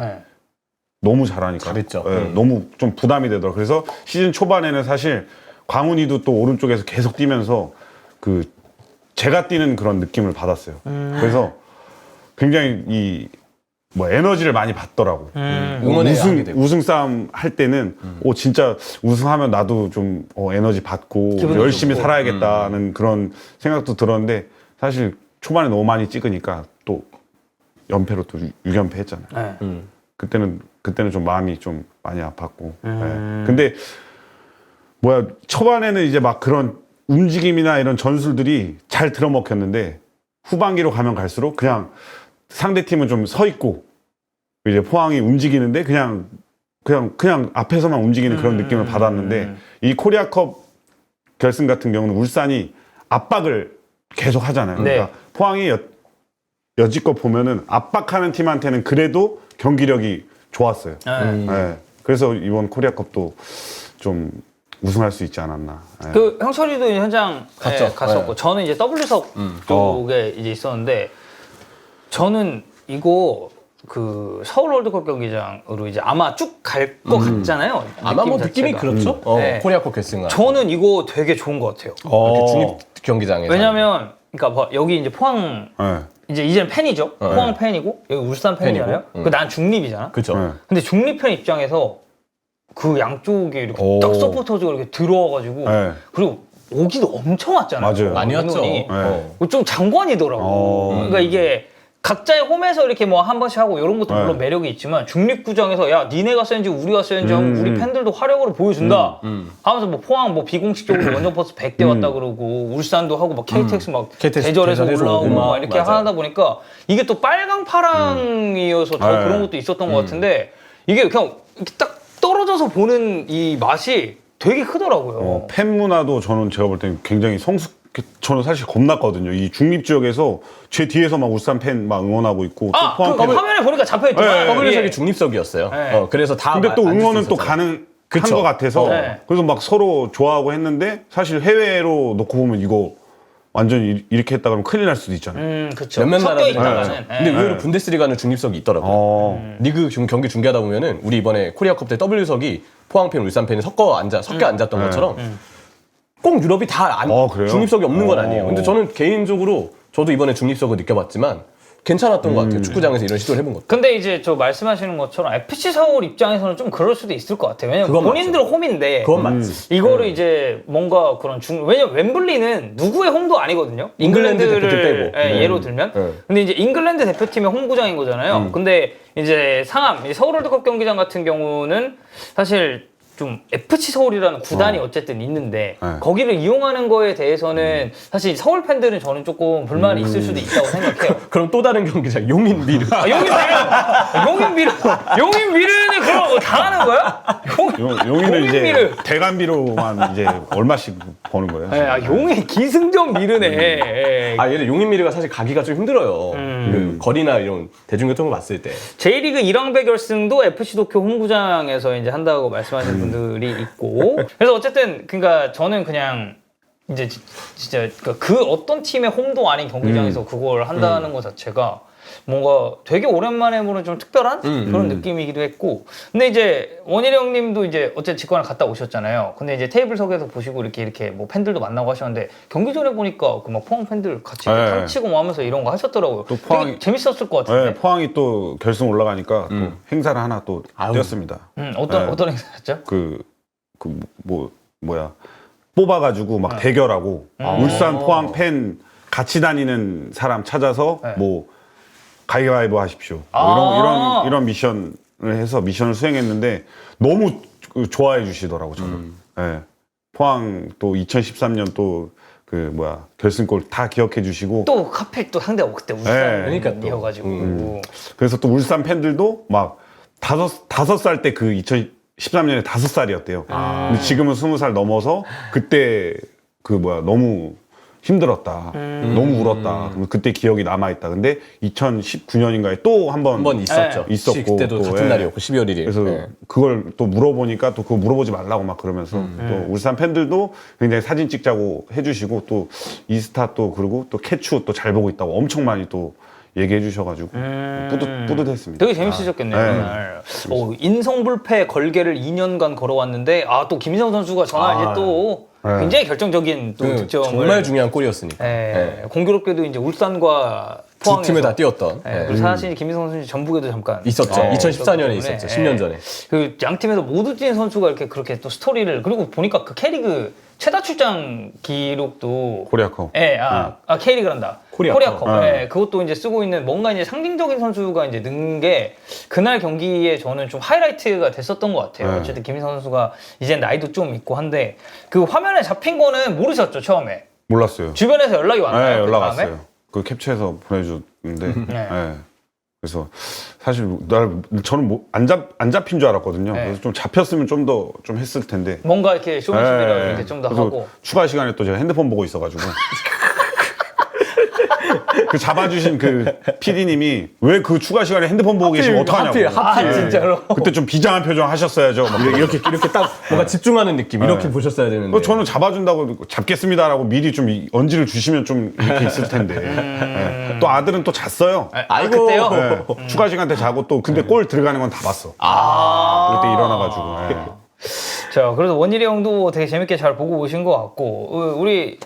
너무 잘하니까 잘했죠. 너무 좀 부담이 되더라고요. 그래서 시즌 초반에는 사실 광훈이도 또 오른쪽에서 계속 뛰면서 그 제가 뛰는 그런 느낌을 받았어요. 그래서 굉장히 에너지를 많이 받더라고. 응원해야 하게 되고. 우승 싸움 할 때는 진짜 우승하면 나도 좀 에너지 받고 열심히 좋고. 살아야겠다는 그런 생각도 들었는데 사실 초반에 너무 많이 찍으니까 또 연패로 또 6연패 했잖아요. 그때는 좀 마음이 좀 많이 아팠고. 근데 초반에는 이제 막 그런 움직임이나 이런 전술들이 잘 들어먹혔는데 후반기로 가면 갈수록 그냥 상대 팀은 좀 서 있고 이제 포항이 움직이는데 그냥 앞에서만 움직이는 그런 느낌을 받았는데 이 코리아컵 결승 같은 경우는 울산이 압박을 계속 하잖아요. 그러니까 포항이 여지껏 보면은 압박하는 팀한테는 그래도 경기력이 좋았어요. 그래서 이번 코리아컵도 좀 우승할 수 있지 않았나. 형철이도 현장 갔었고 저는 이제 W석 쪽에 이제 있었는데 저는 이거 서울 월드컵 경기장으로 이제 아마 쭉 갈 것 같잖아요. 아마 뭐 느낌이 자체가. 그렇죠. 코리아컵 결승은. 저는 이거 되게 좋은 것 같아요. 이렇게 중립 경기장에서. 왜냐면 그러니까 여기 이제 포항 이제는 팬이죠. 포항 팬이고 여기 울산 팬이잖아요. 난 중립이잖아. 그렇죠. 근데 중립팬 입장에서 그 양쪽에 이렇게 딱 서포터즈가 이렇게 들어와가지고 그리고 오기도 엄청 왔잖아요. 맞아요. 많이 왔죠. 좀 장관이더라고. 그러니까 이게 각자의 홈에서 이렇게 뭐 한 번씩 하고 이런 것도 물론 매력이 있지만 중립구장에서 야 니네가 센지 우리가 센지 하면 우리 팬들도 화력으로 보여준다 하면서 뭐 포항 뭐 비공식적으로 원정버스 100대 왔다 그러고 울산도 하고 막 KTX 막 대절에서 올라오고 막 이렇게 하다 보니까 이게 또 빨강 파랑이어서 더 그런 것도 있었던 것 같은데 이게 그냥 이렇게 딱 떨어져서 보는 이 맛이 되게 크더라고요. 팬 문화도 제가 볼 때는 굉장히 저는 사실 겁났거든요. 이 중립 지역에서 제 뒤에서 막 울산 팬 막 응원하고 있고 또 포항 팬 화면에 보니까 잡혀있더만. W석이 중립석이었어요. 그래서 다. 근데 또 응원은 또 있었어요. 가능한 것 같아서 그래서 막 서로 좋아하고 했는데 사실 해외로 놓고 보면 이거 완전 이렇게 했다 그러면 큰일 날 수도 있잖아요. 그렇죠. 몇몇 섞여 나라들은 있다가는. 근데 의외로 분데스리가는 중립석이 있더라고요. 리그 경기 중계하다 보면은 우리 이번에 코리아컵 때 W석이 포항팬, 울산팬이 섞여 앉았던 것처럼 꼭 유럽이 다 그래요? 중립석이 없는 건 아니에요. 근데 저는 개인적으로 저도 이번에 중립석을 느껴봤지만 괜찮았던 것 같아요. 축구장에서 이런 시도를 해본 것도. 근데 이제 저 말씀하시는 것처럼 FC 서울 입장에서는 좀 그럴 수도 있을 것 같아요. 왜냐면 그건 본인들 홈인데 그건 맞지. 이거를 이제 뭔가 그런 왜냐면 웸블리는 누구의 홈도 아니거든요. 잉글랜드 잉글랜드를 대표팀 빼고. 예로 들면. 근데 이제 잉글랜드 대표팀의 홈구장인 거잖아요. 근데 이제 상암 서울 월드컵 경기장 같은 경우는 사실 좀 FC 서울이라는 구단이 어쨌든 있는데 거기를 이용하는 거에 대해서는 사실 서울 팬들은 저는 조금 불만이 있을 수도 있다고 생각해요. 그럼 또 다른 경기장 용인 미르. 용인 미르는 그럼 뭐 다 하는 거야? 용인은 이제 미르. 대관비로만 이제 얼마씩 버는 거예요. 용인 기승전 미르네. 얘는 용인 미르가 사실 가기가 좀 힘들어요. 그 거리나 이런 대중교통을 봤을 때. J리그 1왕배 결승도 FC 도쿄 홈구장에서 이제 한다고 말씀하시는 분들이 있고. 그래서 어쨌든 그러니까 저는 그냥 이제 진짜 그 어떤 팀의 홈도 아닌 경기장에서 그걸 한다는 것 자체가 뭔가 되게 오랜만에 보는 좀 특별한 그런 느낌이기도 했고. 근데 이제 원일이 형님도 이제 어쨌든 직관을 갔다 오셨잖아요. 근데 이제 테이블석에서 보시고 이렇게 뭐 팬들도 만나고 하셨는데 경기 전에 보니까 그 막 포항 팬들 같이 탕치고 뭐 하면서 이런 거 하셨더라고요. 또 포항이 되게 재밌었을 것 같은데. 포항이 또 결승 올라가니까 또 행사를 하나 또 뛰었습니다. 어떤 행사였죠? 뭐야 뽑아가지고 막 대결하고 울산 포항 팬 같이 다니는 사람 찾아서 뭐 가위바위보 하십시오. 이런 미션을 해서 미션을 수행했는데 너무 좋아해 주시더라고 저를. 포항 또 2013년 또 결승골 다 기억해 주시고 또 하필 또 상대가 그때 그러니까 울산이어가지고 그래서 또 울산 팬들도 막 다섯 살 때 그 2013년에 5살이었대요. 근데 지금은 20살 넘어서 그때 너무 힘들었다. 너무 울었다. 그때 기억이 남아있다. 근데 2019년인가에 또 한 번 있었죠. 있었고. 그때도 같은 날이었고 12월 1일. 그래서 그걸 또 물어보니까 또 그거 물어보지 말라고 막 그러면서 또 울산 팬들도 굉장히 사진 찍자고 해주시고 또 인스타 또 그리고 또 캐추 또 잘 보고 있다고 엄청 많이 또 얘기해 주셔가지고 뿌듯했습니다. 되게 재밌으셨겠네요. 그날. 인성불패 걸개를 2년간 걸어왔는데 또 김인성 선수가 전화 이제 또 굉장히 결정적인 또 득점을 정말 중요한 골이었으니까. 공교롭게도 이제 울산과 두 포항에서 팀에 다 뛰었던. 그 사실 김인성 선수 전북에도 잠깐 있었죠. 2014년에 있었죠. 10년 전에. 그 양 팀에서 모두 뛴 선수가 그렇게 또 스토리를 그리고 보니까 그 K리그 최다 출장 기록도 코리아컵. K리그란다. 코리아컵. 그것도 이제 쓰고 있는 뭔가 이제 상징적인 선수가 이제 는 게 그날 경기에 저는 좀 하이라이트가 됐었던 것 같아요. 어쨌든 김인성 선수가 이제 나이도 좀 있고 한데 그 화면에 잡힌 거는 모르셨죠 처음에? 몰랐어요. 주변에서 연락이 왔나요? 네, 그 연락 다음에? 왔어요. 그 캡처해서 보내줬는데. 네. 그래서 사실 저는 안 잡힌 줄 알았거든요. 그래서 좀 잡혔으면 좀 더 좀 했을 텐데. 뭔가 이렇게 쇼미더리라 이렇게 좀 더 하고. 추가 시간에 또 제가 핸드폰 보고 있어가지고. 그 잡아주신 그 PD님이 왜 그 추가 시간에 핸드폰 보고 계시면 어떡하냐고. 하필 진짜로. 그때 좀 비장한 표정 하셨어야죠. 막 이렇게 딱 뭔가 집중하는 느낌 이렇게 보셨어야 되는데. 저는 잡아준다고 잡겠습니다라고 미리 좀 언지를 주시면 좀 이렇게 있을 텐데. 또 아들은 또 잤어요. 아이고. 그때요? 추가 시간 때 자고 또 근데 골 들어가는 건 다 봤어. 그때 일어나가지고. 자, 그래서 원일이 형도 되게 재밌게 잘 보고 오신 것 같고 우리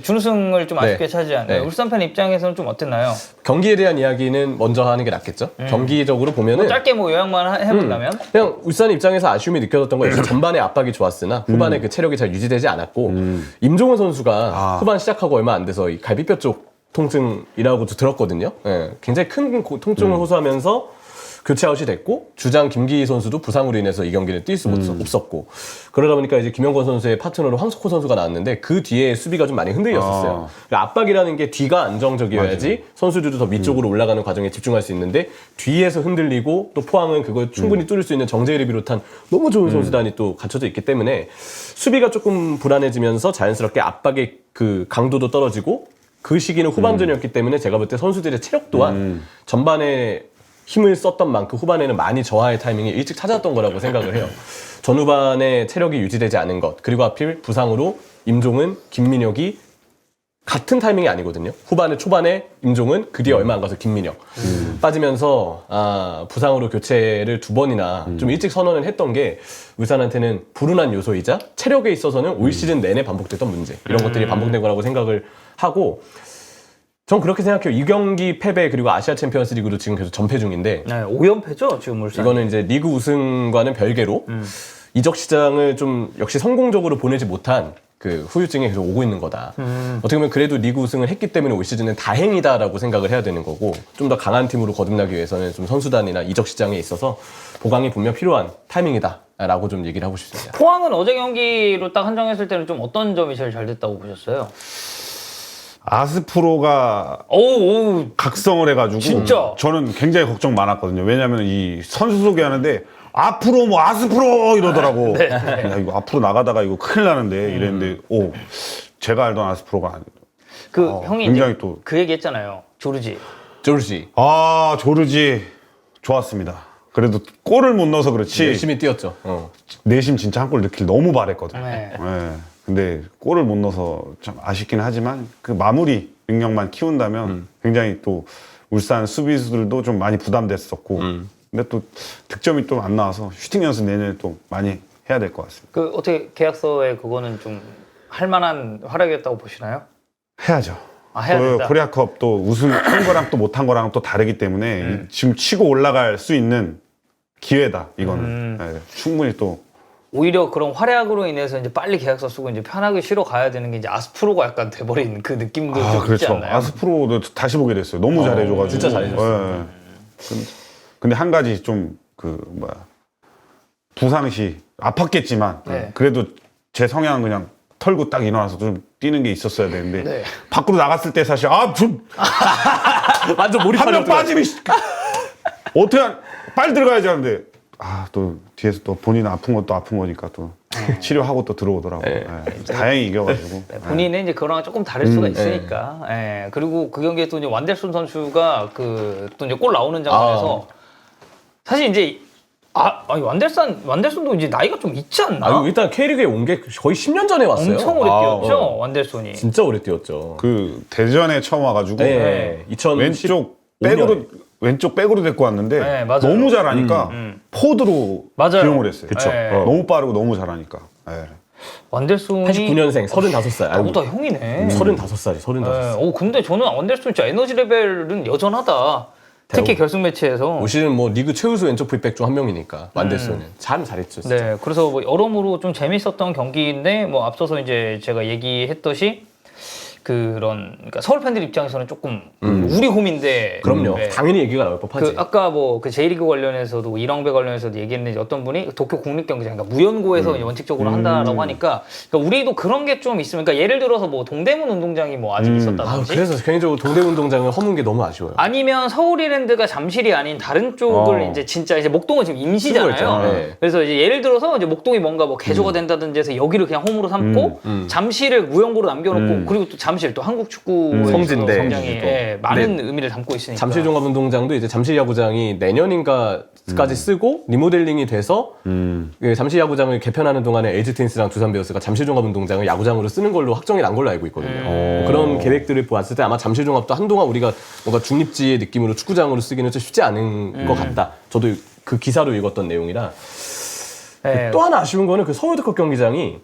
준우승을 좀 아쉽게 차지한 울산 팬 입장에서는 좀 어땠나요? 경기에 대한 이야기는 먼저 하는 게 낫겠죠. 경기적으로 보면은 짧게 요약만 해본다면 그냥 울산 입장에서 아쉬움이 느껴졌던 건 전반에 압박이 좋았으나 후반에 그 체력이 잘 유지되지 않았고 임종훈 선수가 후반 시작하고 얼마 안 돼서 이 갈비뼈 쪽 통증이라고도 들었거든요. 굉장히 큰 통증을 호소하면서 교체 아웃이 됐고 주장 김기희 선수도 부상으로 인해서 이 경기는 뛸 수 없었고 그러다 보니까 이제 김영권 선수의 파트너로 황석호 선수가 나왔는데 그 뒤에 수비가 좀 많이 흔들렸었어요. 그러니까 압박이라는 게 뒤가 안정적이어야지 선수들도 더 위쪽으로 올라가는 과정에 집중할 수 있는데 뒤에서 흔들리고 또 포항은 그걸 충분히 뚫을 수 있는 정재일을 비롯한 너무 좋은 선수단이 또 갖춰져 있기 때문에 수비가 조금 불안해지면서 자연스럽게 압박의 그 강도도 떨어지고 그 시기는 후반전이었기 때문에 제가 볼 때 선수들의 체력 또한 전반에 힘을 썼던 만큼 후반에는 많이 저하의 타이밍이 일찍 찾았던 거라고 생각을 해요. 전후반에 체력이 유지되지 않은 것 그리고 하필 부상으로 임종은, 김민혁이 같은 타이밍이 아니거든요. 후반에 초반에 임종은 그 뒤에 얼마 안 가서 김민혁 빠지면서 부상으로 교체를 2번이나 좀 일찍 선언을 했던 게 울산한테는 불운한 요소이자 체력에 있어서는 올 시즌 내내 반복됐던 문제 이런 것들이 반복된 거라고 생각을 하고 전 그렇게 생각해요. 이 경기 패배 그리고 아시아 챔피언스 리그도 지금 계속 전패 중인데 5연패죠 지금 울산. 이거는 이제 리그 우승과는 별개로 이적 시장을 좀 역시 성공적으로 보내지 못한 그 후유증이 계속 오고 있는 거다. 어떻게 보면 그래도 리그 우승을 했기 때문에 올 시즌은 다행이다라고 생각을 해야 되는 거고 좀 더 강한 팀으로 거듭나기 위해서는 좀 선수단이나 이적 시장에 있어서 보강이 분명 필요한 타이밍이다라고 좀 얘기를 하고 싶습니다. 포항은 어제 경기로 딱 한정했을 때는 좀 어떤 점이 제일 잘 됐다고 보셨어요? 아스프로가 각성을 해가지고 진짜? 저는 굉장히 걱정 많았거든요. 왜냐하면 이 선수 소개하는데 앞으로 뭐 아스프로 이러더라고. 야, 이거 앞으로 나가다가 이거 큰일 나는데 이랬는데 제가 알던 아스프로가 아니에요. 형이 굉장히 이제 또 그 얘기 했잖아요. 조르지. 조르지 좋았습니다. 그래도 골을 못 넣어서 그렇지 열심히 뛰었죠. 내심 진짜 한 골 넣길 너무 바랬거든요. 네. 근데 골을 못 넣어서 좀 아쉽긴 하지만 그 마무리 능력만 키운다면 굉장히 또 울산 수비수들도 좀 많이 부담됐었고 근데 또 득점이 또 안 나와서 슈팅 연습 내년에 또 많이 해야 될 것 같습니다. 어떻게 계약서에 그거는 좀 할만한 활약이었다고 보시나요? 해야죠. 해야 된다. 코리아컵 또 우승한 거랑 또 못한 거랑 또 다르기 때문에 지금 치고 올라갈 수 있는 기회다 이거는. 충분히 또 오히려 그런 활약으로 인해서 이제 빨리 계약서 쓰고 이제 편하게 쉬러 가야 되는 게 이제 아스프로가 약간 돼버린 그 느낌도 좀 있지 그렇죠. 않나요? 아스프로도 다시 보게 됐어요. 너무 잘해줘가지고. 진짜 잘해줬어요. 근데 한 가지 좀 부상 시 아팠겠지만 그래도 제 성향은 그냥 털고 딱 일어나서 좀 뛰는 게 있었어야 되는데 네. 밖으로 나갔을 때 사실 좀 완전 한 몰입하려 명 빠지면 어떻게 빨리 들어가야지 하는데 또 뒤에서 또 본인 아픈 것도 아픈 거니까 또 치료하고 또 들어오더라고요. 네. 다행히 이겨가지고. 네, 본인은 이제 그거랑 조금 다를 수가 있으니까. 예. 그리고 그 경기에 또 이제 완델손 선수가 또 이제 골 나오는 장면에서 사실 이제 아니 완델손도 이제 나이가 좀 있지 않나? 일단 K리그에 온 게 거의 10년 전에 왔어요. 엄청 오래 뛰었죠, 완델손이. 진짜 오래 뛰었죠. 그 대전에 처음 와가지고 네. 2015 왼쪽 백으로 데리고 왔는데 네, 맞아요. 너무 잘하니까 포드로 맞아요. 기용을 했어요. 그쵸. 네. 너무 빠르고 너무 잘하니까. 네. 완델손이 89년생 35살. 나보다 형이네. 35살이 35살. 네. 근데 저는 완델손 진짜 에너지 레벨은 여전하다. 특히 결승 매치에서. 올 시즌 뭐 리그 최우수 왼쪽 풀백 중 한 명이니까 완델슨은 참 잘했죠. 진짜. 네, 그래서 뭐 여러모로 좀 재밌었던 경기인데 뭐 앞서서 이제 제가 얘기했듯이 그러니까 서울 팬들 입장에서는 조금 우리 홈인데. 그럼요. 네. 당연히 얘기가 나올 법하지. 아까 그 J리그 관련해서도 이랑배 관련해서도 얘기했는데 어떤 분이 도쿄 국립경기장, 그러니까 무연고에서 원칙적으로 한다라고 하니까 그러니까 우리도 그런 게 좀 있으면, 그러니까 예를 들어서 뭐 동대문 운동장이 뭐 아직 있었다든지. 그래서 개인적으로 동대운동장을 허문 게 너무 아쉬워요. 아니면 서울이랜드가 잠실이 아닌 다른 쪽을 이제 진짜 이제 목동은 지금 임시잖아요. 쓰고 있잖아요. 네. 그래서 이제 예를 들어서 이제 목동이 뭔가 뭐 개조가 된다든지 해서 여기를 그냥 홈으로 삼고 잠실을 무연고로 남겨놓고 그리고 또 잠실 또 한국 축구의 성진대. 굉장히 많은 의미를 담고 있으니까. 잠실종합운동장도 이제 잠실야구장이 내년인가까지 쓰고 리모델링이 돼서 그 잠실야구장을 개편하는 동안에 LG 트윈스랑 두산 베어스가 잠실종합운동장을 야구장으로 쓰는 걸로 확정이 난 걸로 알고 있거든요. 그런 계획들을 보았을 때 아마 잠실종합도 한동안 우리가 뭔가 중립지의 느낌으로 축구장으로 쓰기는 좀 쉽지 않은 것 같다. 저도 그 기사로 읽었던 내용이라. 네. 또 하나 아쉬운 거는 그 서울드컵 경기장이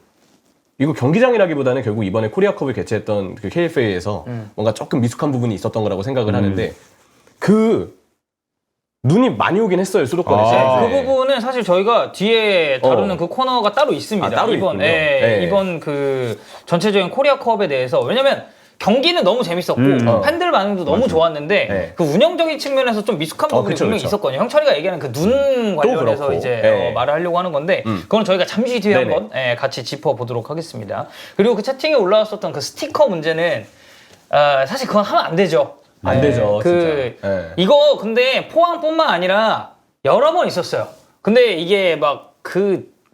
이거 경기장이라기보다는 결국 이번에 코리아컵을 개최했던 그 KFA에서 뭔가 조금 미숙한 부분이 있었던 거라고 생각을 하는데 눈이 많이 오긴 했어요, 수도권에서. 그 부분은 사실 저희가 뒤에 다루는 그 코너가 따로 있습니다. 따로 이번, 있군요. 네. 이번 그 전체적인 코리아컵에 대해서. 왜냐면 경기는 너무 재밌었고 팬들 반응도 너무 좋았는데 네. 그 운영적인 측면에서 좀 미숙한 부분이 그쵸, 분명히 그쵸. 있었거든요. 형철이가 얘기하는 그 눈 관련해서 그렇고. 이제 네. 말을 하려고 하는 건데 그건 저희가 잠시 뒤에 네네. 한번 같이 짚어보도록 하겠습니다. 그리고 그 채팅에 올라왔었던 그 스티커 문제는 사실 그건 하면 안 되죠. 안 되죠, 진짜. 네. 이거 근데 포항뿐만 아니라 여러 번 있었어요. 근데 이게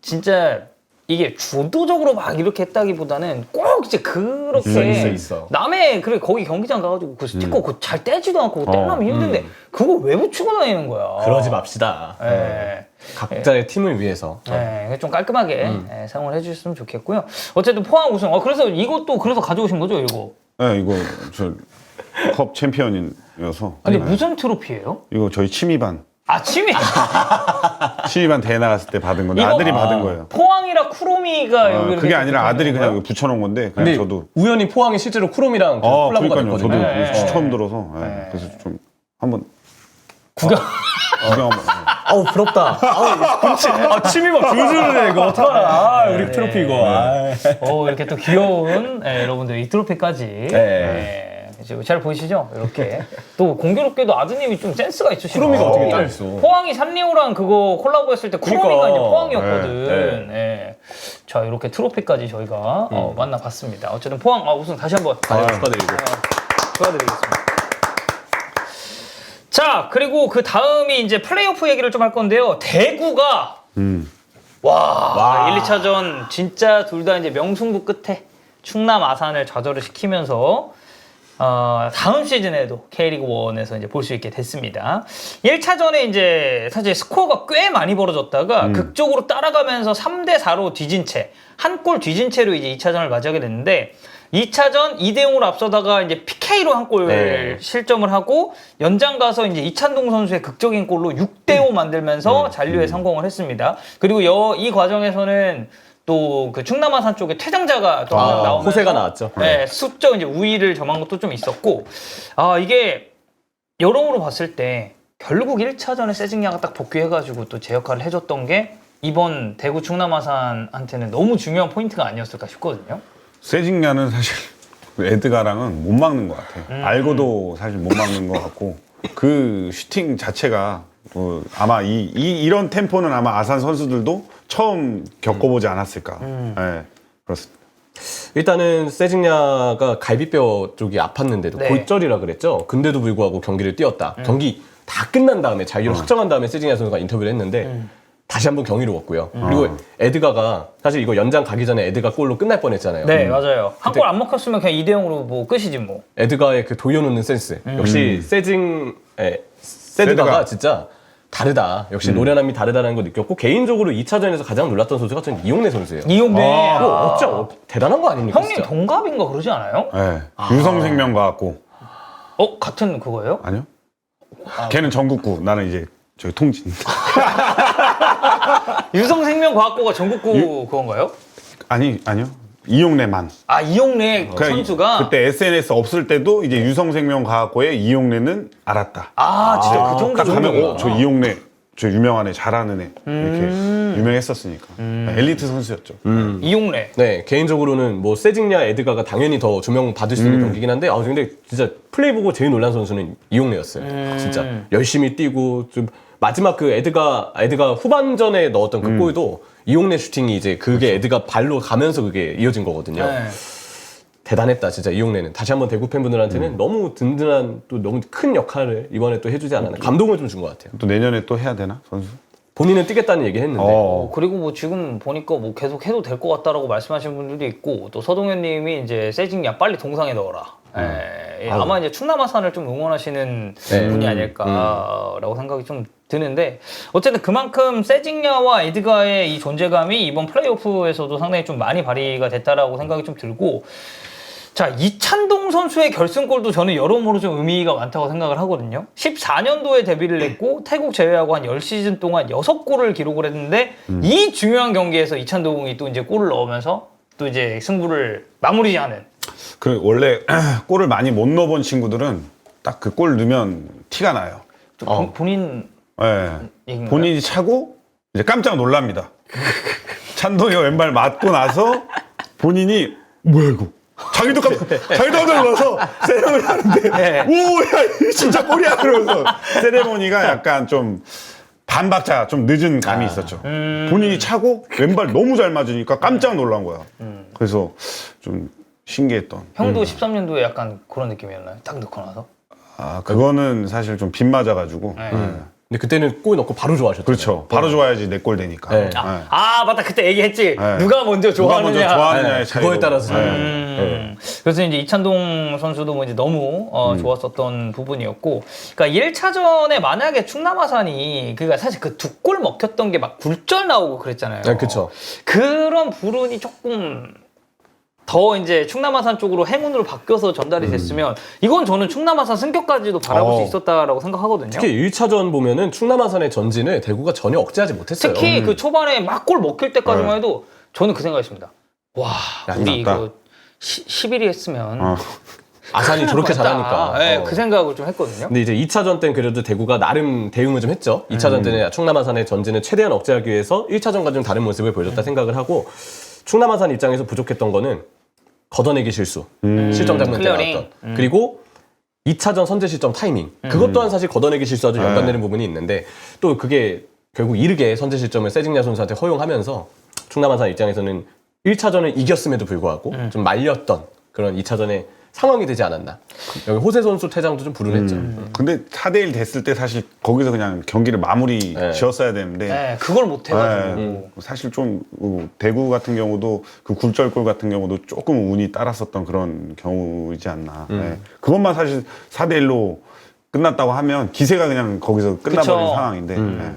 진짜 이게 주도적으로 막 이렇게 했다기보다는 꼭 이제 그렇게 있어. 남의 거기 경기장 가가지고 그 스티커 그거 잘 떼지도 않고 그거 떼려면 힘든데 그거 왜 붙이고 다니는 거야. 그러지 맙시다. 예. 각자의 팀을 위해서. 네, 좀 깔끔하게 사용을 해주셨으면 좋겠고요. 어쨌든 포항 우승. 그래서 이것도 가져오신 거죠, 이거? 네, 이거 저 컵 챔피언이어서. 아니 네. 무슨 트로피예요? 이거 저희 취미반 취미. 대회 나갔을 때 받은 건데 이거- 아들이 받은 거예요. 포항이라 쿠로미가 여기 그게 아니라 아들이 그냥 거예요? 여기 붙여놓은 건데 그냥 근데 저도. 우연히 포항이 실제로 쿠롬이랑 콜라보가 그러니까요. 됐거든요. 저도 네. 처음 들어서. 네. 그래서 좀 한번 구경. 구경 한번. 아우 부럽다. 침이 막 줄줄 내. 이거 어떡하나. 우리 트로피 이거. 이렇게 또 귀여운 여러분들 이 트로피까지. 지금 잘 보이시죠? 이렇게 또 공교롭게도 아드님이 좀 센스가 있으시고 쿠로미가 어떻게 따있어. 포항이 산리오랑 그거 콜라보했을 때 쿠로미가 그러니까. 이제 포항이었거든. 자 이렇게 트로피까지 저희가 만나봤습니다. 어쨌든 포항 우승 다시 한번 축하드리고. 축하드리겠습니다. 자 그리고 그 다음이 이제 플레이오프 얘기를 좀 할 건데요. 대구가 와. 1, 2차전 진짜 둘 다 이제 명승부 끝에 충남 아산을 좌절을 시키면서 다음 시즌에도 K리그 1에서 이제 볼 수 있게 됐습니다. 1차전에 이제 사실 스코어가 꽤 많이 벌어졌다가 극적으로 따라가면서 3대4로 뒤진 채, 한 골 뒤진 채로 이제 2차전을 맞이하게 됐는데 2차전 2대0으로 앞서다가 이제 PK로 한 골 실점을 하고 연장 가서 이제 이찬동 선수의 극적인 골로 6대5 만들면서 잔류에 성공을 했습니다. 그리고 이 과정에서는 또 그 충남 아산 쪽에 퇴장자가 또 한 명 나오면서 호세가 나왔죠. 네, 수적 이제 우위를 점한 것도 좀 있었고 이게 여러모로 봤을 때 결국 1차전에 세징야가 딱 복귀해가지고 또 제 역할을 해줬던 게 이번 대구 충남 아산한테는 너무 중요한 포인트가 아니었을까 싶거든요. 세징야는 사실 에드가랑은 못 막는 것 같아. 알고도 사실 못 막는 것 같고 그 슈팅 자체가 아마 이런 템포는 아마 아산 선수들도 처음 겪어보지 않았을까. 네, 그렇습니다. 일단은 세징야가 갈비뼈 쪽이 아팠는데도 네. 골절이라 그랬죠. 근데도 불구하고 경기를 뛰었다. 경기 다 끝난 다음에 자기를 확정한 다음에 세징야 선수가 인터뷰를 했는데 다시 한번 경이로웠고요. 그리고 에드가가 사실 이거 연장 가기 전에 에드가 골로 끝날 뻔했잖아요. 네, 맞아요. 한 골 안 먹혔으면 그냥 2대0으로 뭐 끝이지 뭐. 에드가의 그 돌려놓는 센스. 역시 세드가가 진짜 다르다. 역시 노련함이 다르다는 걸 느꼈고 개인적으로 2차전에서 가장 놀랐던 선수가 저는 이용래 선수예요. 이용래. 이거 진짜 대단한 거 아닙니까? 형님 진짜? 동갑인가 그러지 않아요? 네. 유성생명과 같고 같은 그거예요? 아니요? 걔는 전국구, 나는 이제 저기 통진. 유성생명과학고가 전국구 그건가요? 아니요. 이용래만. 아, 이용래 그러니까 선수가? 그때 SNS 없을 때도 이제 유성생명과학고의 이용래는 알았다. 아, 진짜 그 정도 딱 하면 정도구나. 저 이용래, 저 유명한 애, 잘하는 애 이렇게 유명했었으니까 엘리트 선수였죠. 이용래. 네, 개인적으로는 뭐 세징야, 에드가가 당연히 더 조명 받을 수 있는 경기긴 한데, 근데 진짜 플레이 보고 제일 놀란 선수는 이용래였어요. 진짜 열심히 뛰고 좀 마지막 그 에드가 후반전에 넣었던 그 골도 이용래 슈팅이 이제 그게 에드가 발로 가면서 그게 이어진 거거든요. 네. 대단했다, 진짜 이용래는. 다시 한번 대구 팬분들한테는 너무 든든한 또 너무 큰 역할을 이번에 또 해주지 않았나. 감동을 좀 준 것 같아요. 또 내년에 또 해야 되나 선수? 본인은 뛰겠다는 얘기 했는데. 그리고 뭐 지금 보니까 뭐 계속 해도 될 것 같다라고 말씀하시는 분들도 있고 또 서동현 님이 이제 세징야 빨리 동상에 넣어라. 아마 이제 충남 아산을 좀 응원하시는 분이 아닐까라고 생각이 좀 드는데 어쨌든 그만큼 세징야와 에드가의 이 존재감이 이번 플레이오프에서도 상당히 좀 많이 발휘가 됐다라고 생각이 좀 들고 자, 이찬동 선수의 결승골도 저는 여러모로 좀 의미가 많다고 생각을 하거든요. 14년도에 데뷔를 했고 태국 제외하고 한 10시즌 동안 6골을 기록을 했는데 이 중요한 경기에서 이찬동이 또 이제 골을 넣으면서 또 이제 승부를 마무리하는. 그 원래 골을 많이 못 넣어본 친구들은 딱 그 골 넣으면 티가 나요. 본인 네. 얘기인가요? 본인이 차고 이제 깜짝 놀랍니다. 찬동이가 왼발 맞고 나서 본인이 뭐야 이거? 자기도 깜짝 놀라서 세레모니 하는데 오야 이거 진짜 골이야 그러면서 세레모니가 약간 좀 반박자 좀 늦은 감이 있었죠. 본인이 차고 왼발 너무 잘 맞으니까 깜짝 놀란 거야. 그래서 좀 신기했던. 형도 13년도에 약간 그런 느낌이었나요? 딱 넣고 나서? 그거는 사실 좀 빗 맞아가지고. 근데 그때는 골 넣고 바로 좋아하셨죠. 그렇죠. 바로 좋아야지 내 골 되니까. 네. 맞다. 그때 얘기했지. 네. 누가 먼저 좋아하느냐. 누가 먼저 좋아하느냐의 차이. 그거에 따라서. 그래서 이제 이찬동 선수도 뭐 이제 너무 좋았었던 부분이었고, 그러니까 1차전에 만약에 충남 아산이 그러니까 사실 그 두 골 먹혔던 게 막 굴절 나오고 그랬잖아요. 네, 그렇죠. 그런 부분이 조금 더 이제 충남 아산 쪽으로 행운으로 바뀌어서 전달이 됐으면 이건 저는 충남 아산 승격까지도 바라볼 수 있었다라고 생각하거든요. 특히 1차전 보면은 충남 아산의 전진을 대구가 전혀 억제하지 못했어요. 특히 그 초반에 막 골 먹힐 때까지만 해도 저는 그 생각했습니다. 와, 우리 났다. 이거 11위 했으면 아산이 저렇게 잘하니까. 네, 그 생각을 좀 했거든요. 근데 이제 2차전 때는 그래도 대구가 나름 대응을 좀 했죠. 2차전 때는 충남 아산의 전진을 최대한 억제하기 위해서 1차전과 좀 다른 모습을 보여줬다 생각을 하고 충남 아산 입장에서 부족했던 거는 걷어내기 실수, 실점 장면 때 클리어링. 나왔던 그리고 2차전 선제 실점 타이밍 그것 또한 사실 걷어내기 실수와 좀 연관되는 부분이 있는데 또 그게 결국 이르게 선제 실점을 세징야 선수한테 허용하면서 충남 아산 입장에서는 1차전을 이겼음에도 불구하고 좀 말렸던 그런 2차전의 상황이 되지 않았나. 여기 호세 선수 퇴장도 좀 불운했죠. 근데 4대1 됐을 때 사실 거기서 그냥 경기를 마무리 지었어야 되는데 네, 그걸 못 해가지고. 사실 좀 대구 같은 경우도 그 굴절골 같은 경우도 조금 운이 따랐었던 그런 경우이지 않나. 네. 그것만 사실 4대1로 끝났다고 하면 기세가 그냥 거기서 끝나버린 그쵸. 상황인데. 네.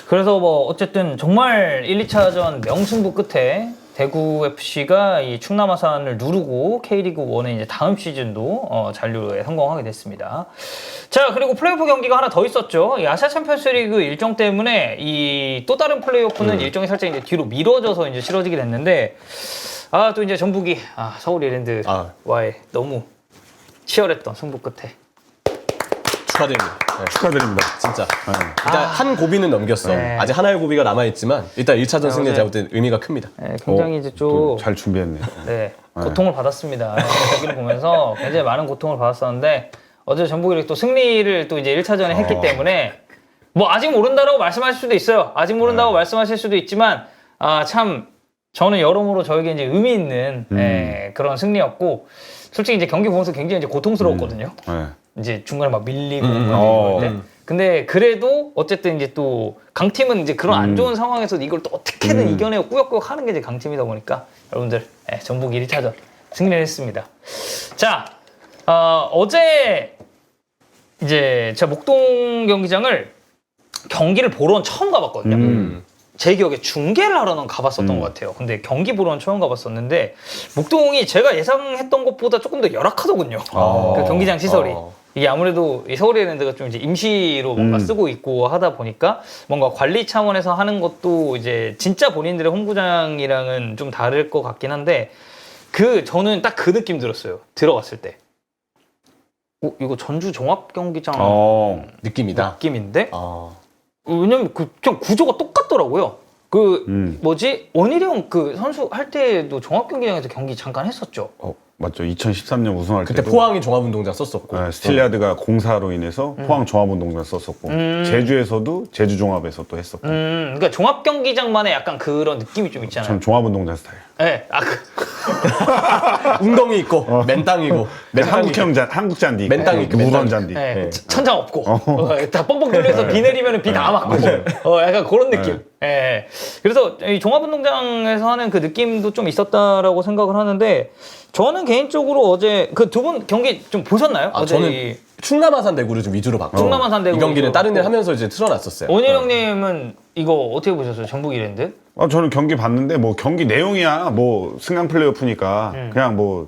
그래서 뭐 어쨌든 정말 1, 2차전 명승부 끝에 대구 FC가 이 충남 아산을 누르고 K리그 1의 이제 다음 시즌도 잔류에 성공하게 됐습니다. 자, 그리고 플레이오프 경기가 하나 더 있었죠. 이 아시아 챔피언스리그 일정 때문에 이 또 다른 플레이오프는 일정이 살짝 이제 뒤로 미뤄져서 이제 치러지게 됐는데 또 이제 전북이 서울 이랜드와의 너무 치열했던 승부 끝에 축하드립니다. 네. 축하드립니다. 진짜. 일단 한 고비는 넘겼어. 네. 아직 하나의 고비가 남아있지만 일단 1차전 승리에 제가 볼 때 의미가 큽니다. 네, 굉장히 이제 좀 잘 준비했네요. 고통을 받았습니다. 경기를 보면서 굉장히 많은 고통을 받았었는데 어제 전북이 또 승리를 또 이제 1차전에 했기 때문에 뭐 아직 모른다라고 말씀하실 수도 있어요. 아직 모른다고 말씀하실 수도 있지만 참 저는 여러모로 저에게 이제 의미 있는 그런 승리였고 솔직히 이제 경기 보면서 굉장히 이제 고통스러웠거든요. 네. 이제 중간에 막 밀리고 막 이럴 때. 근데 그래도 어쨌든 이제 또 강팀은 이제 그런 안 좋은 상황에서 이걸 또 어떻게든 이겨내고 꾸역꾸역 하는 게 이제 강팀이다 보니까 여러분들 전북 1위차전 승리를 했습니다. 자, 어제 이제 제가 목동 경기장을 경기를 보러는 처음 가봤거든요. 제 기억에 중계를 하러는 가봤었던 것 같아요. 근데 경기 보러는 처음 가봤었는데 목동이 제가 예상했던 것보다 조금 더 열악하더군요. 그 경기장 시설이. 이게 아무래도 이 서울이랜드가 좀 이제 임시로 뭔가 쓰고 있고 하다 보니까 뭔가 관리 차원에서 하는 것도 이제 진짜 본인들의 홈구장이랑은 좀 다를 것 같긴 한데 저는 딱 그 느낌 들었어요. 들어갔을 때. 이거 전주 종합경기장 느낌이다. 느낌인데? 왜냐면 그냥 구조가 똑같더라고요. 원일이 형 그 선수 할 때도 종합경기장에서 경기 잠깐 했었죠. 맞죠. 2013년 우승할 그때 때도 포항이 종합운동장 썼었고. 네, 스틸리아드가 공사로 인해서 포항 종합운동장 썼었고 제주에서도 제주종합에서 또 했었고. 그러니까 종합경기장만의 약간 그런 느낌이 좀 있잖아요. 전 종합운동장 스타일. 네. 웅덩이 있고 맨 땅이고 한국 잔디, 맨 땅이 있고 무런 잔디. 네. 천장 없고 다 뻥뻥 뚫려서 비 내리면 비 다 맞고 약간 그런 느낌. 네. 그래서 이 종합운동장에서 하는 그 느낌도 좀 있었다라고 생각을 하는데 저는 개인적으로 어제 그 두 분 경기 좀 보셨나요? 어제 저는 충남 아산 대구를 좀 위주로 봤고 충남 아산 대구 이 경기는 다른 일 하면서 이제 틀어놨었어요. 원일 형님은 이거 어떻게 보셨어요? 전북 이랜드? 저는 경기 봤는데 뭐 경기 내용이야 뭐 승강 플레이오프니까 그냥 뭐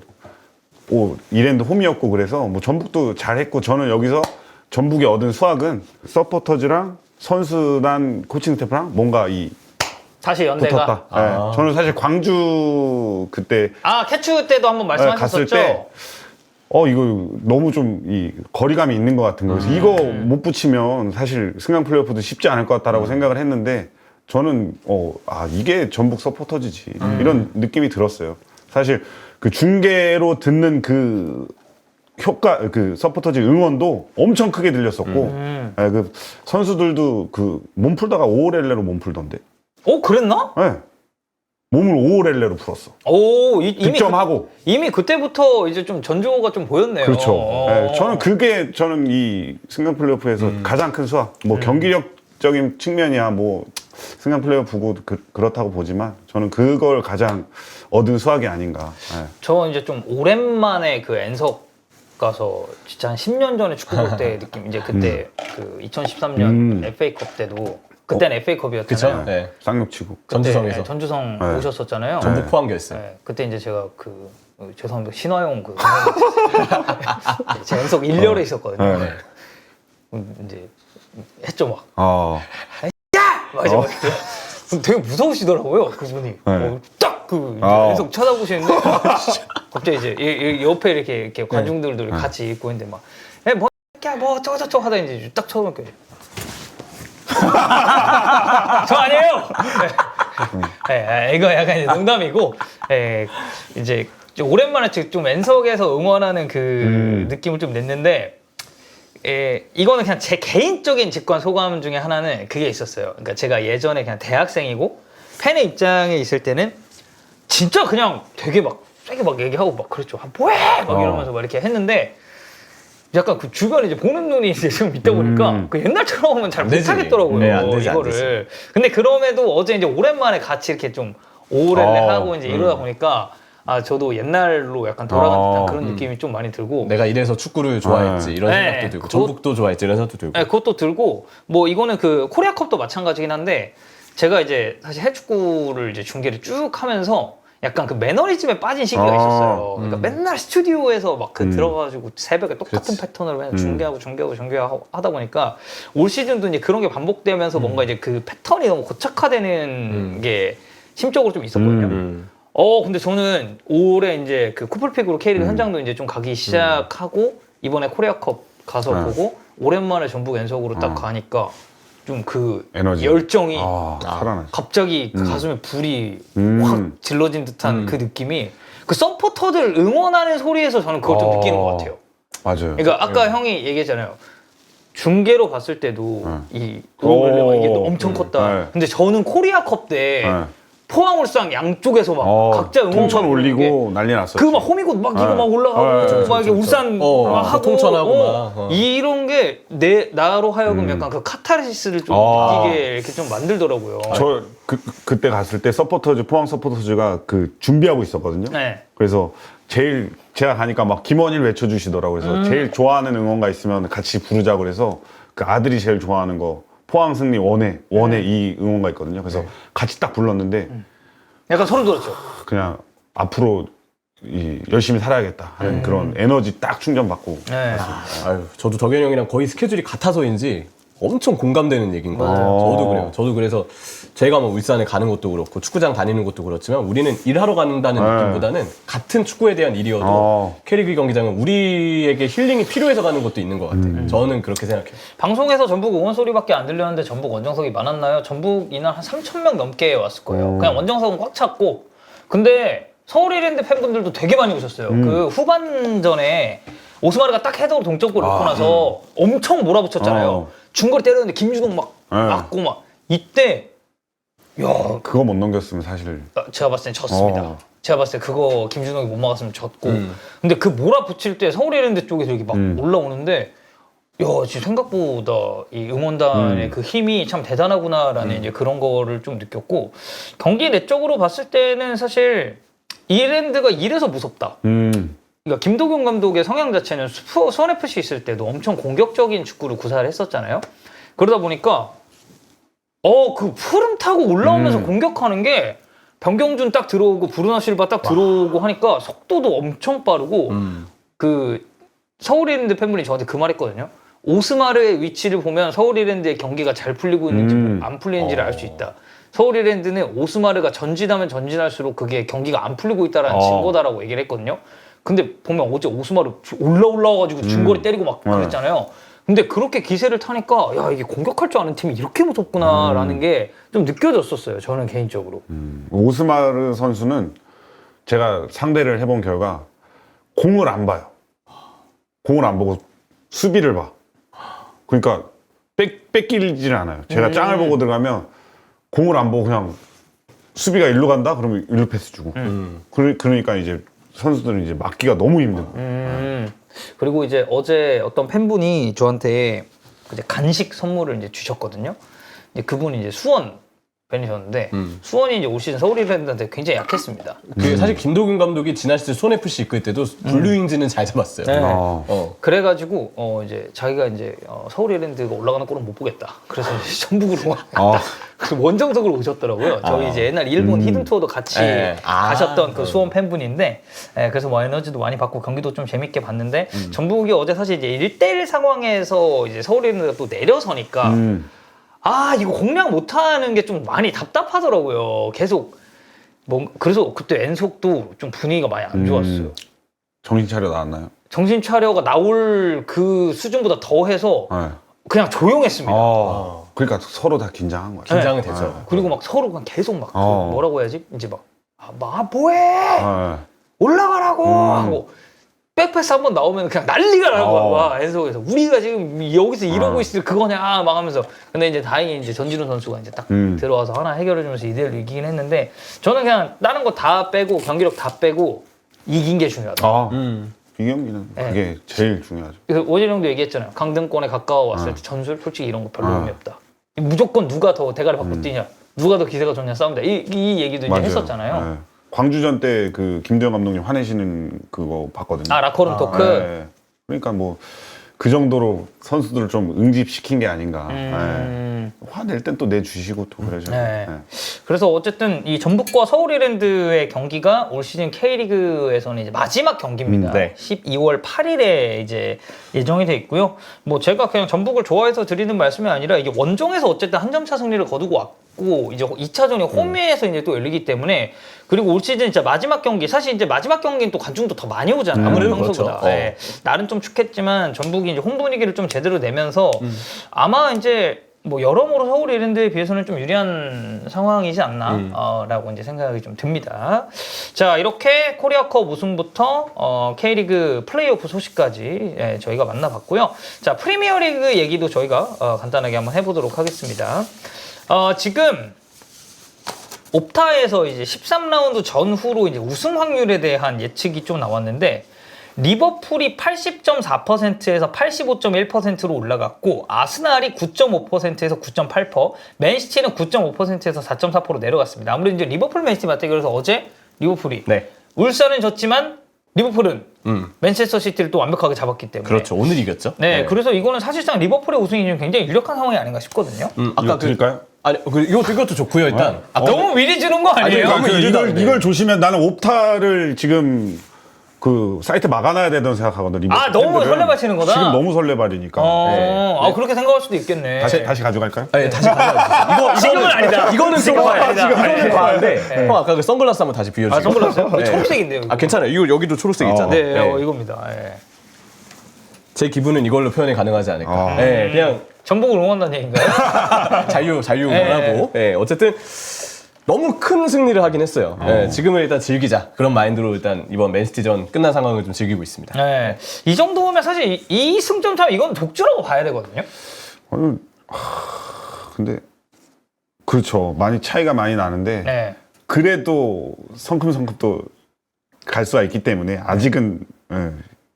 이랜드 홈이었고 그래서 뭐 전북도 잘했고 저는 여기서 전북이 얻은 수확은 서포터즈랑 선수단 코칭 스태프랑 뭔가 다시 연대가 붙었다. 네. 저는 사실 광주 그때 캐추 때도 한번 말씀하셨었죠? 갔을 때 이거 너무 좀 거리감이 있는 것 같은 거예요. 그래서 이거 못 붙이면 사실 승강 플레이오프도 쉽지 않을 것 같다라고 생각을 했는데 저는 이게 전북 서포터즈지 이런 느낌이 들었어요. 사실 그 중계로 듣는 그 효과 그 서포터즈 응원도 엄청 크게 들렸었고 그 선수들도 그 몸풀다가 5렐레로 몸풀던데. 그랬나? 네. 몸을 5렐레로 풀었어. 득점하고. 이미 그때부터 이제 좀 전조가 좀 보였네요. 그렇죠. 네, 저는 이 승강 플레이오프에서 가장 큰 수확. 뭐 경기력적인 측면이야 뭐 승강 플레이오프고 그렇다고 보지만 저는 그걸 가장 얻은 수확이 아닌가. 네. 저 이제 좀 오랜만에 그 엔석 가서 진짜 한 10년 전에 축구 볼 때 느낌. 이제 그때 그 2013년 FA컵 때도 그때는 FA컵이었잖아요. 그쵸? 네. 쌍욕치고. 전주성에서. 전주성 네. 오셨었잖아요. 전북 포항 결승. 네, 그때 이제 제가 죄송합니다. 신화용 제 연속 1년에 있었거든요. 네. 이제 했죠 막. 맞아. 되게 무서우시더라고요 그분이. 네. 딱그 연속 쳐다보시는데 갑자기 이제 옆에 이렇게 관중들도 같이 있고 있는데 막 뭐 저거 하다 이제 딱 쳐다보니까 저 아니에요. 이거 약간 이제 농담이고, 이제 오랜만에 좀 엔석에서 응원하는 그 느낌을 좀 냈는데, 이거는 그냥 제 개인적인 직관 소감 중에 하나는 그게 있었어요. 그러니까 제가 예전에 그냥 대학생이고 팬의 입장에 있을 때는 진짜 그냥 되게 막 세게 막 얘기하고 막 그랬죠. 뭐해! 막 이러면서 막 이렇게 했는데. 약간 그 주변에 이제 보는 눈이 이제 좀 있다 보니까 그 옛날처럼 하면 잘 못하겠더라고요. 네, 안 되지, 이거를. 안 되지. 근데 그럼에도 어제 이제 오랜만에 같이 이렇게 좀 오랜래 하고 이제 이러다 보니까 저도 옛날로 약간 돌아간 듯한 그런 느낌이 좀 많이 들고. 내가 이래서 축구를 좋아했지 이런 생각도 들고 전북도 좋아했지 이런 생각도 들고. 네, 그것도 들고 뭐 이거는 그 코리아컵도 마찬가지긴 한데 제가 이제 사실 해축구를 이제 중계를 쭉 하면서 약간 그 매너리즘에 빠진 시기가 있었어요. 그러니까 맨날 스튜디오에서 막 들어가가지고 새벽에 똑같은 패턴으로 그냥 중계하고 하다 보니까 올 시즌도 이제 그런 게 반복되면서 뭔가 이제 그 패턴이 너무 고착화되는 게 심적으로 좀 있었거든요. 근데 저는 올해 이제 그 쿠플픽으로 K리그 현장도 이제 좀 가기 시작하고 이번에 코리아컵 가서 보고 오랜만에 전북 엔석으로 딱 가니까 좀 그 에너지. 열정이 살아나지. 갑자기 그 가슴에 불이 확 질러진 듯한 그 느낌이 그 서포터들 응원하는 소리에서 저는 그걸 좀 느끼는 것 같아요. 맞아요. 그러니까 아까 형이 얘기했잖아요. 중계로 봤을 때도 이 이게 엄청 컸다. 근데 저는 코리아컵 때 포항 울산 양쪽에서 막 각자 응원 통천 올리고 난리 났었죠. 그 막 호미곶 막 이거 막 올라가고 막 이게 울산 막 하고 통천하고 막. 이런 게 나로 하여금 약간 그 카타르시스를 좀 느끼게 이렇게 좀 만들더라고요. 저 그때 갔을 때 포항 서포터즈가 그 준비하고 있었거든요. 네. 그래서 제일 제가 가니까 막 김원일 외쳐주시더라고요. 그래서 제일 좋아하는 응원가 있으면 같이 부르자 그래서 그 아들이 제일 좋아하는 거 포항 승리 원해 이 응원가 있거든요. 그래서 같이 딱 불렀는데 약간 소름 돋았죠. 그냥 앞으로 열심히 살아야겠다 하는 그런 에너지 딱 충전받고. 네. 아유, 저도 덕현이 형이랑 거의 스케줄이 같아서인지 엄청 공감되는 얘기인 것 같아요. 저도 그래요. 저도 그래서 제가 뭐 울산에 가는 것도 그렇고 축구장 다니는 것도 그렇지만 우리는 일하러 간다는 느낌보다는 같은 축구에 대한 일이어도 K리그 경기장은 우리에게 힐링이 필요해서 가는 것도 있는 것 같아요. 저는 그렇게 생각해요. 방송에서 전북 응원 소리밖에 안 들렸는데 전북 원정석이 많았나요? 전북 이날 한 3,000명 넘게 왔을 거예요. 그냥 원정석은 꽉 찼고. 근데 서울 이랜드 팬분들도 되게 많이 오셨어요. 그 후반전에 오스마르가 딱 헤더로 동점골 넣고 나서 엄청 몰아붙였잖아요. 중거리 때렸는데 김준홍 막 맞고 막 이때 야 그거 못 넘겼으면 사실 제가 봤을 땐 졌습니다. 제가 봤을 때 그거 김준홍이 못 막았으면 졌고 근데 그 몰아붙일 때 서울 이랜드 쪽에서 이렇게 막 올라오는데 야 지금 생각보다 이 응원단의 그 힘이 참 대단하구나라는 이제 그런 거를 좀 느꼈고 경기 내적으로 봤을 때는 사실 이랜드가 이래서 무섭다. 그러니까 김도경 감독의 성향 자체는 수원 FC 있을 때도 엄청 공격적인 축구를 구사를 했었잖아요. 그러다 보니까 그 흐름 타고 올라오면서 공격하는 게 변경준 딱 들어오고 브루노 실바 딱 들어오고 하니까 속도도 엄청 빠르고 그 서울 이랜드 팬분이 저한테 그 말했거든요. 오스마르의 위치를 보면 서울 이랜드의 경기가 잘 풀리고 있는지 안 풀리는지를 알 수 있다. 서울 이랜드는 오스마르가 전진하면 전진할수록 그게 경기가 안 풀리고 있다라는 증거다라고 얘기를 했거든요. 근데 보면 어제 오스마르 올라와가지고 중거리 때리고 막 그랬잖아요. 근데 그렇게 기세를 타니까 야 이게 공격할 줄 아는 팀이 이렇게 무섭구나라는 게 좀 느껴졌었어요. 저는 개인적으로. 오스마르 선수는 제가 상대를 해본 결과 공을 안 봐요. 공을 안 보고 수비를 봐. 그러니까 뺏기지를 않아요. 제가 짱을 보고 들어가면 공을 안 보고 그냥 수비가 일로 간다? 그러면 일로 패스 주고. 그러니까 이제 선수들은 이제 막기가 너무 힘든 거예요. 그리고 이제 어제 어떤 팬분이 저한테 이제 간식 선물을 이제 주셨거든요. 이제 그분이 이제 수원 팬이셨는데 수원이 이제 올 시즌 서울 이랜드한테 굉장히 약했습니다. 사실 김도균 감독이 지난 시즌 수원 FC 이끌 때도 블루윙즈는 잘 잡았어요. 네. 그래가지고 이제 자기가 이제 서울 이랜드가 올라가는 골은 못 보겠다. 그래서 이제 전북으로 그 원정석으로 오셨더라고요. 저희 이제 옛날 일본 히든 투어도 같이 가셨던 그 수원 팬분인데 그래서 뭐 에너지도 많이 받고 경기도 좀 재밌게 봤는데 전북이 어제 사실 이제 1대1 상황에서 이제 서울 이랜드가 또 내려서니까 이거 공략 못하는 게 좀 많이 답답하더라고요. 계속 그래서 그때 엔속도 좀 분위기가 많이 안 좋았어요. 정신 차려 나왔나요? 정신 차려가 나올 그 수준보다 더해서 그냥 조용했습니다. 그러니까 서로 다 긴장한 거야. 긴장은 되죠. 그리고 막 서로 그냥 계속 막 뭐라고 해야지? 이제 막 뭐해? 올라가라고 하고 백패스 한번 나오면 그냥 난리가 나는 거야. 엔속에서 우리가 지금 여기서 이러고 있을 그거냐 막 하면서. 근데 이제 다행히 이제 전진우 선수가 이제 딱 들어와서 하나 해결해주면서 2대1로 이기긴 했는데 저는 그냥 다른 거 다 빼고 경기력 다 빼고 이긴 게 중요하다. 이 경기는 그게 제일 중요하죠. 그래서 원일 형도 얘기했잖아요. 강등권에 가까워왔을 때 전술 솔직히 이런 거 별로 의미 없다. 무조건 누가 더 대가리 받고 뛰냐, 누가 더 기세가 좋냐 싸움다. 이 얘기도 이제 했었잖아요. 광주전 때 그 김도영 감독님 화내시는 그거 봤거든요. 라커룸 토크. 그러니까 뭐 그 정도로 선수들을 좀 응집시킨 게 아닌가. 화낼 땐 또 내주시고 또 그러죠. 그래서 어쨌든 이 전북과 서울 이랜드의 경기가 올 시즌 K리그에서는 이제 마지막 경기입니다. 12월 8일에 이제 예정이 돼 있고요. 뭐 제가 그냥 전북을 좋아해서 드리는 말씀이 아니라 이게 원정에서 어쨌든 한 점차 승리를 거두고 왔고 이제 2차전이 홈에서 이제 또 열리기 때문에 그리고 올 시즌 진짜 마지막 경기 사실 이제 마지막 경기는 또 관중도 더 많이 오잖아요. 아무래도 평소보다. 그렇죠. 날은 좀 축했지만 전북이 이제 홈 분위기를 좀 제대로 내면서 아마 이제 뭐 여러모로 서울 이랜드에 비해서는 좀 유리한 상황이지 않나 라고 이제 생각이 좀 듭니다. 자 이렇게 코리아컵 우승부터 K리그 플레이오프 소식까지 저희가 만나봤고요. 자 프리미어리그 얘기도 저희가 간단하게 한번 해보도록 하겠습니다. 지금 옵타에서 이제 13라운드 전후로 이제 우승 확률에 대한 예측이 좀 나왔는데 리버풀이 80.4%에서 85.1%로 올라갔고 아스날이 9.5%에서 9.8%, 맨시티는 9.5%에서 4.4%로 내려갔습니다. 아무래도 이제 리버풀 맨시티 맞대결에서 어제 리버풀이 네. 울산은 졌지만 리버풀은 맨체스터 시티를 또 완벽하게 잡았기 때문에 그렇죠. 오늘 이겼죠. 네, 그래서 이거는 사실상 리버풀의 우승이 좀 굉장히 유력한 상황이 아닌가 싶거든요. 이거 드릴까요? 아니 이것도 좋고요. 일단 너무 미리 주는 거 아니에요? 너무 이르다. 이걸 조심해. 나는 옵타를 지금 그 사이트 막아놔야 되던 생각하거든. 리버풀 아, 너무 팬들은. 설레발치는 거다? 지금 너무 설레발이니까. 아, 그렇게 생각할 수도 있겠네. 다시 가져갈까요? 네, 다시 가져가주세요. 지금은 아니다. 이거는 지금은 아니다. 이거는 과한데 형 아까 그 선글라스 한번 다시 비워주세요. 아, 선글라스요? 초록색인데요. 이거. 아 괜찮아요. 이거 여기도 초록색 있잖아요. 네, 이겁니다. 예. 제 기분은 이걸로 표현이 가능하지 않을까. 네, 그냥 전북을 응원한다는 얘기인가요? 자유 응원하고. 네, 어쨌든 너무 큰 승리를 하긴 했어요. 네, 지금은 일단 즐기자 그런 마인드로 일단 이번 맨시티전 끝난 상황을 좀 즐기고 있습니다. 네. 이 정도면 사실 이 승점 차 이건 독주라고 봐야 되거든요. 근데 그렇죠. 많이 차이가 많이 나는데 네. 그래도 성큼성큼 또 갈 수가 있기 때문에 아직은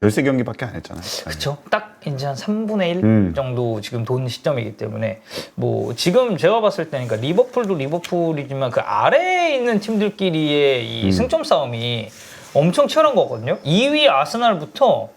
13경기밖에 안 했잖아요. 그렇죠. 딱 이제 한 3분의 1 정도 지금 돈 시점이기 때문에 뭐 지금 제가 봤을 때 그러니까 리버풀도 리버풀이지만 그 아래에 있는 팀들끼리의 이 승점 싸움이 엄청 치열한 거거든요. 2위 아스날부터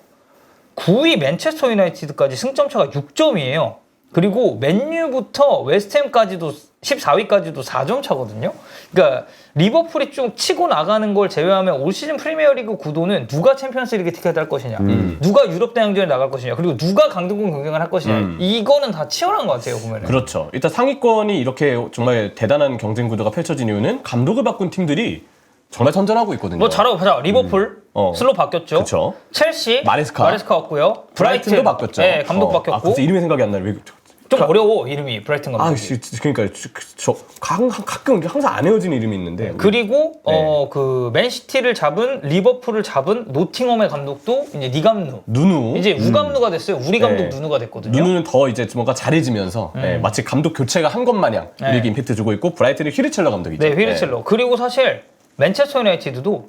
9위 맨체스터 유나이티드까지 승점 차가 6점이에요. 그리고 맨유부터 웨스트햄까지도 14위까지도 4점 차거든요. 그러니까 리버풀이 좀 치고 나가는 걸 제외하면 올 시즌 프리미어리그 구도는 누가 챔피언스리그 티켓을 할 것이냐, 누가 유럽 대항전에 나갈 것이냐, 그리고 누가 강등권 경쟁을 할 것이냐. 이거는 다 치열한 것 같아요, 보면은. 그렇죠. 일단 상위권이 이렇게 정말 대단한 경쟁 구도가 펼쳐진 이유는 감독을 바꾼 팀들이 정말 선전하고 있거든요. 뭐 잘하고 보자. 리버풀 슬로 바뀌었죠. 그쵸. 첼시 마레스카 왔고요. 브라이튼도 바뀌었죠. 네, 감독 바뀌었고. 벌써 이름이 생각이 안 나요. 좀 어려워 이름이 브라이튼 감독이. 그러니까 저 가끔 항상 안 헤어지는 이름이 있는데. 그리고 그 맨시티를 잡은 리버풀을 잡은 노팅엄의 감독도 이제 니감누. 누누. 이제 우감누가 됐어요. 우리 감독 네. 누누가 됐거든요. 누누는 더 이제 뭔가 잘해지면서 마치 감독 교체가 한 것 마냥 우리에게 임팩트 주고 있고 브라이튼은 휘르첼러 감독이죠. 네, 휘르첼러. 그리고 사실 맨체스터 유나이티드도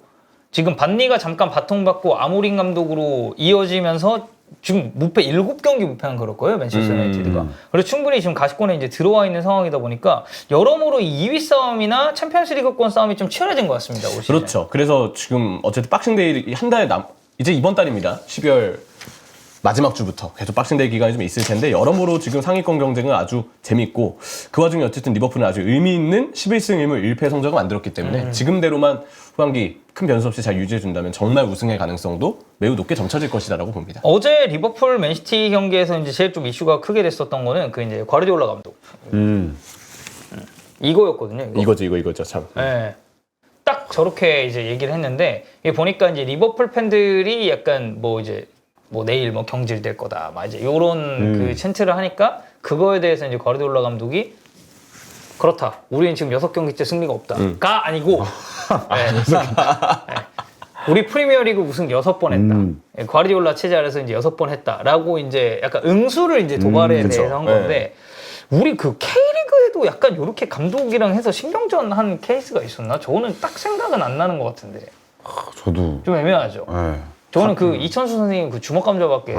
지금 반니가 잠깐 바통 받고 아모린 감독으로 이어지면서 지금 무패 7경기 무패한 그럴 거예요, 맨체스터 유나이티드가. 그래서 충분히 지금 가시권에 이제 들어와 있는 상황이다 보니까 여러모로 이 2위 싸움이나 챔피언스리그권 싸움이 좀 치열해진 것 같습니다, 올 시즌. 그렇죠. 그래서 지금 어쨌든 박싱데이 한 달 이제 이번 달입니다. 12월 마지막 주부터 계속 박싱데이 기간이 좀 있을 텐데 여러모로 지금 상위권 경쟁은 아주 재밌고 그 와중에 어쨌든 리버풀은 아주 의미 있는 11승 1무 1패 성적을 만들었기 때문에 지금대로만 후반기 큰 변수 없이 잘 유지해준다면 정말 우승의 가능성도 매우 높게 점쳐질 것이다라고 봅니다. 어제 리버풀 맨시티 경기에서 이제 제일 좀 이슈가 크게 됐었던 거는 그 이제 과르디올라 감독. 이거였거든요. 이거죠 참. 네. 딱 저렇게 이제 얘기를 했는데 이게 보니까 이제 리버풀 팬들이 약간 뭐 이제 뭐 내일 뭐 경질될 거다 막 이제 요런 그 챈트를 하니까 그거에 대해서 이제 과르디올라 감독이 그렇다. 우리는 지금 6경기째 승리가 없다. 가 아니고 네. 네. 우리 프리미어리그 우승 6번 했다. 과르디올라 체제 아래서 이제 6번 했다라고 이제 약간 응수를 이제 도발에 대해서 한 건데 우리 그 K리그에도 약간 이렇게 감독이랑 해서 신경전 한 케이스가 있었나? 저는 딱 생각은 안 나는 것 같은데. 저도. 좀 애매하죠. 네. 저는 그 이천수 선생님 그 주먹 감자밖에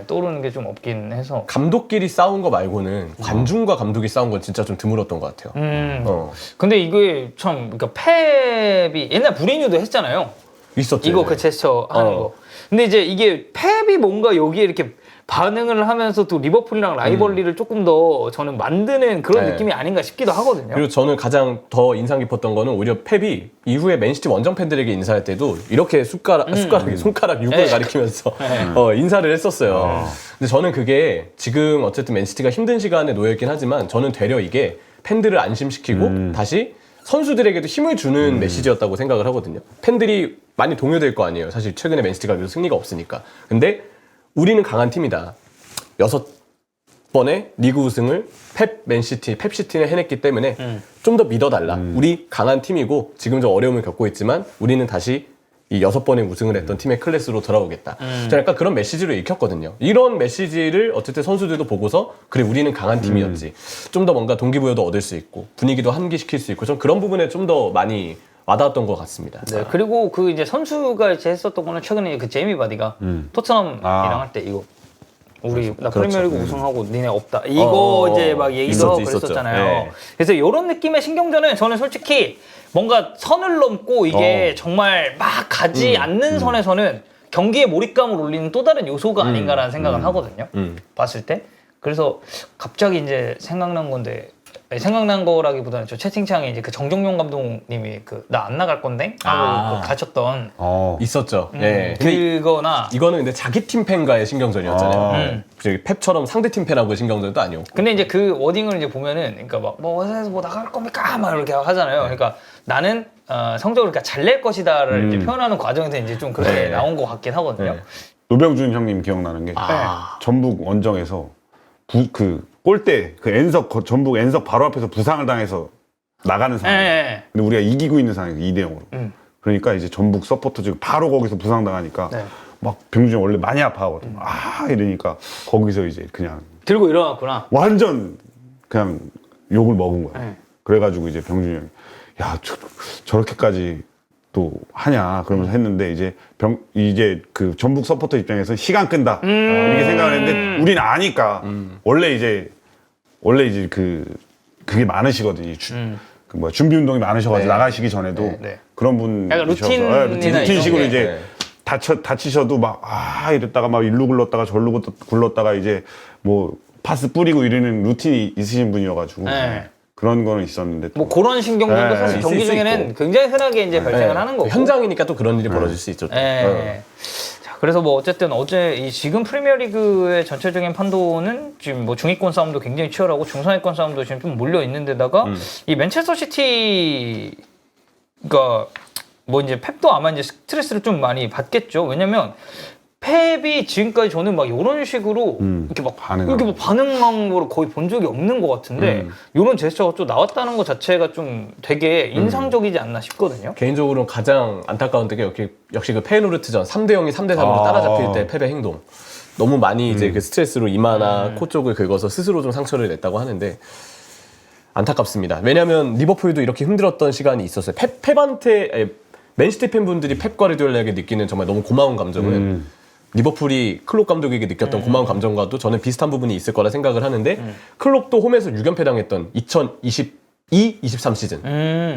떠오르는 게 좀 없긴 해서. 감독끼리 싸운 거 말고는 관중과 감독이 싸운 건 진짜 좀 드물었던 것 같아요. 근데 이게 참 그러니까 펩이 옛날 무리뉴도 했잖아요. 있었죠. 이거 그 제스처 하는 거. 근데 이제 이게 펩이 뭔가 여기에 이렇게 반응을 하면서 또 리버풀이랑 라이벌리를 조금 더 저는 만드는 그런 느낌이 아닌가 싶기도 하거든요. 그리고 저는 가장 더 인상 깊었던 거는 오히려 펩이 이후에 맨시티 원정 팬들에게 인사할 때도 이렇게 손가락 6을 가리키면서 인사를 했었어요. 근데 저는 그게 지금 어쨌든 맨시티가 힘든 시간에 놓여있긴 하지만 저는 되려 이게 팬들을 안심시키고 다시 선수들에게도 힘을 주는 메시지였다고 생각을 하거든요. 팬들이 많이 동요될 거 아니에요. 사실 최근에 맨시티가 계속 승리가 없으니까. 근데 우리는 강한 팀이다. 6번의 리그 우승을 펩시티는 해냈기 때문에 좀 더 믿어달라. 우리 강한 팀이고 지금 좀 어려움을 겪고 있지만 우리는 다시 이 6번의 우승을 했던 팀의 클래스로 돌아오겠다. 저는 약간 그런 메시지로 읽혔거든요. 이런 메시지를 어쨌든 선수들도 보고서 그래 우리는 강한 팀이었지. 좀 더 뭔가 동기부여도 얻을 수 있고 분위기도 환기시킬 수 있고 전 그런 부분에 좀 더 많이 와닿았던 것 같습니다. 네, 그리고 그 이제 선수가 이제 했었던 거는 최근에 그 제이미 바디가 토트넘이랑 할 때 이거 우리 나 프리미어리그 우승하고 니네 없다 이거 이제 막 얘기도 하고 그랬었잖아요. 네. 그래서 이런 느낌의 신경전은 저는 솔직히 뭔가 선을 넘고 이게 정말 막 가지 않는 선에서는 경기에 몰입감을 올리는 또 다른 요소가 아닌가라는 생각은 하거든요. 봤을 때. 그래서 갑자기 이제 생각난 건데 생각난 거라기보다는 저 채팅창에 이제 그 정정용 감독님이 그 나 안 나갈 건데 하고 그 가셨던 있었죠. 예. 근데 그거나 이거는 근데 자기 팀 팬과의 신경전이었잖아요. 저기 펩처럼 상대 팀 팬하고의 신경전도 아니었고. 근데 이제 그 워딩을 이제 보면은 그러니까 뭐 회사에서 뭐 나갈 겁니까 막 이렇게 하잖아요. 그러니까 나는 성적을 그러니까 잘 낼 것이다를 이제 표현하는 과정에서 이제 좀 그렇게 나온 것 같긴 하거든요. 노병준 형님 기억나는 게 전북 원정에서 그 골대 그 N석 전북 N석 바로 앞에서 부상을 당해서 나가는 상황. 근데 우리가 이기고 있는 상황이에요. 2대 0으로. 그러니까 이제 전북 서포터 지금 바로 거기서 부상 당하니까 막 병준이 원래 많이 아파하거든. 이러니까 거기서 이제 그냥 들고 일어났구나. 완전 그냥 욕을 먹은 거야. 그래가지고 이제 병준이 형이 야 저렇게까지 또 하냐 그러면서 했는데 이제 그 전북 서포터 입장에서 시간 끈다 이렇게 생각을 했는데 우리는 아니까 원래 이제 그게 많으시거든요. 그 뭐야 준비 운동이 많으셔가지고 나가시기 전에도 그런 분이셔서 약간 루틴식으로 이제 다치셔도 막 이랬다가 막 일로 굴렀다가 절로 굴렀다가 이제 뭐 파스 뿌리고 이러는 루틴이 있으신 분이어가지고 그런 거는 있었는데 뭐 그런 신경전도 사실 경기 중에는 굉장히 흔하게 이제 발생을 하는 거고 현장이니까 또 그런 일이 벌어질 수 있죠. 자, 그래서 뭐 어쨌든 어제 이 지금 프리미어리그의 전체적인 판도는 지금 뭐 중위권 싸움도 굉장히 치열하고 중상위권 싸움도 지금 좀 몰려 있는 데다가 이 맨체스터 시티가 뭐 이제 펩도 아마 이제 스트레스를 좀 많이 받겠죠. 왜냐면 펩이 지금까지 저는 막 이런 식으로 이렇게 막 반응한 걸 거의 본 적이 없는 것 같은데 이런 제스처가 또 나왔다는 것 자체가 좀 되게 인상적이지 않나 싶거든요. 개인적으로 가장 안타까운 게 역시 그 페이노르트전 3대 0이 3대 3으로 따라잡힐 때 펩의 행동. 너무 많이 이제 그 스트레스로 이마나 코 쪽을 긁어서 스스로 좀 상처를 냈다고 하는데 안타깝습니다. 왜냐하면 리버풀도 이렇게 힘들었던 시간이 있었어요. 펩한테 맨시티 팬분들이 펩 과르디올라에게 느끼는 정말 너무 고마운 감정은 리버풀이 클롭 감독에게 느꼈던 고마운 감정과도 저는 비슷한 부분이 있을 거라 생각을 하는데 클롭도 홈에서 6연패 당했던 2022-23 시즌.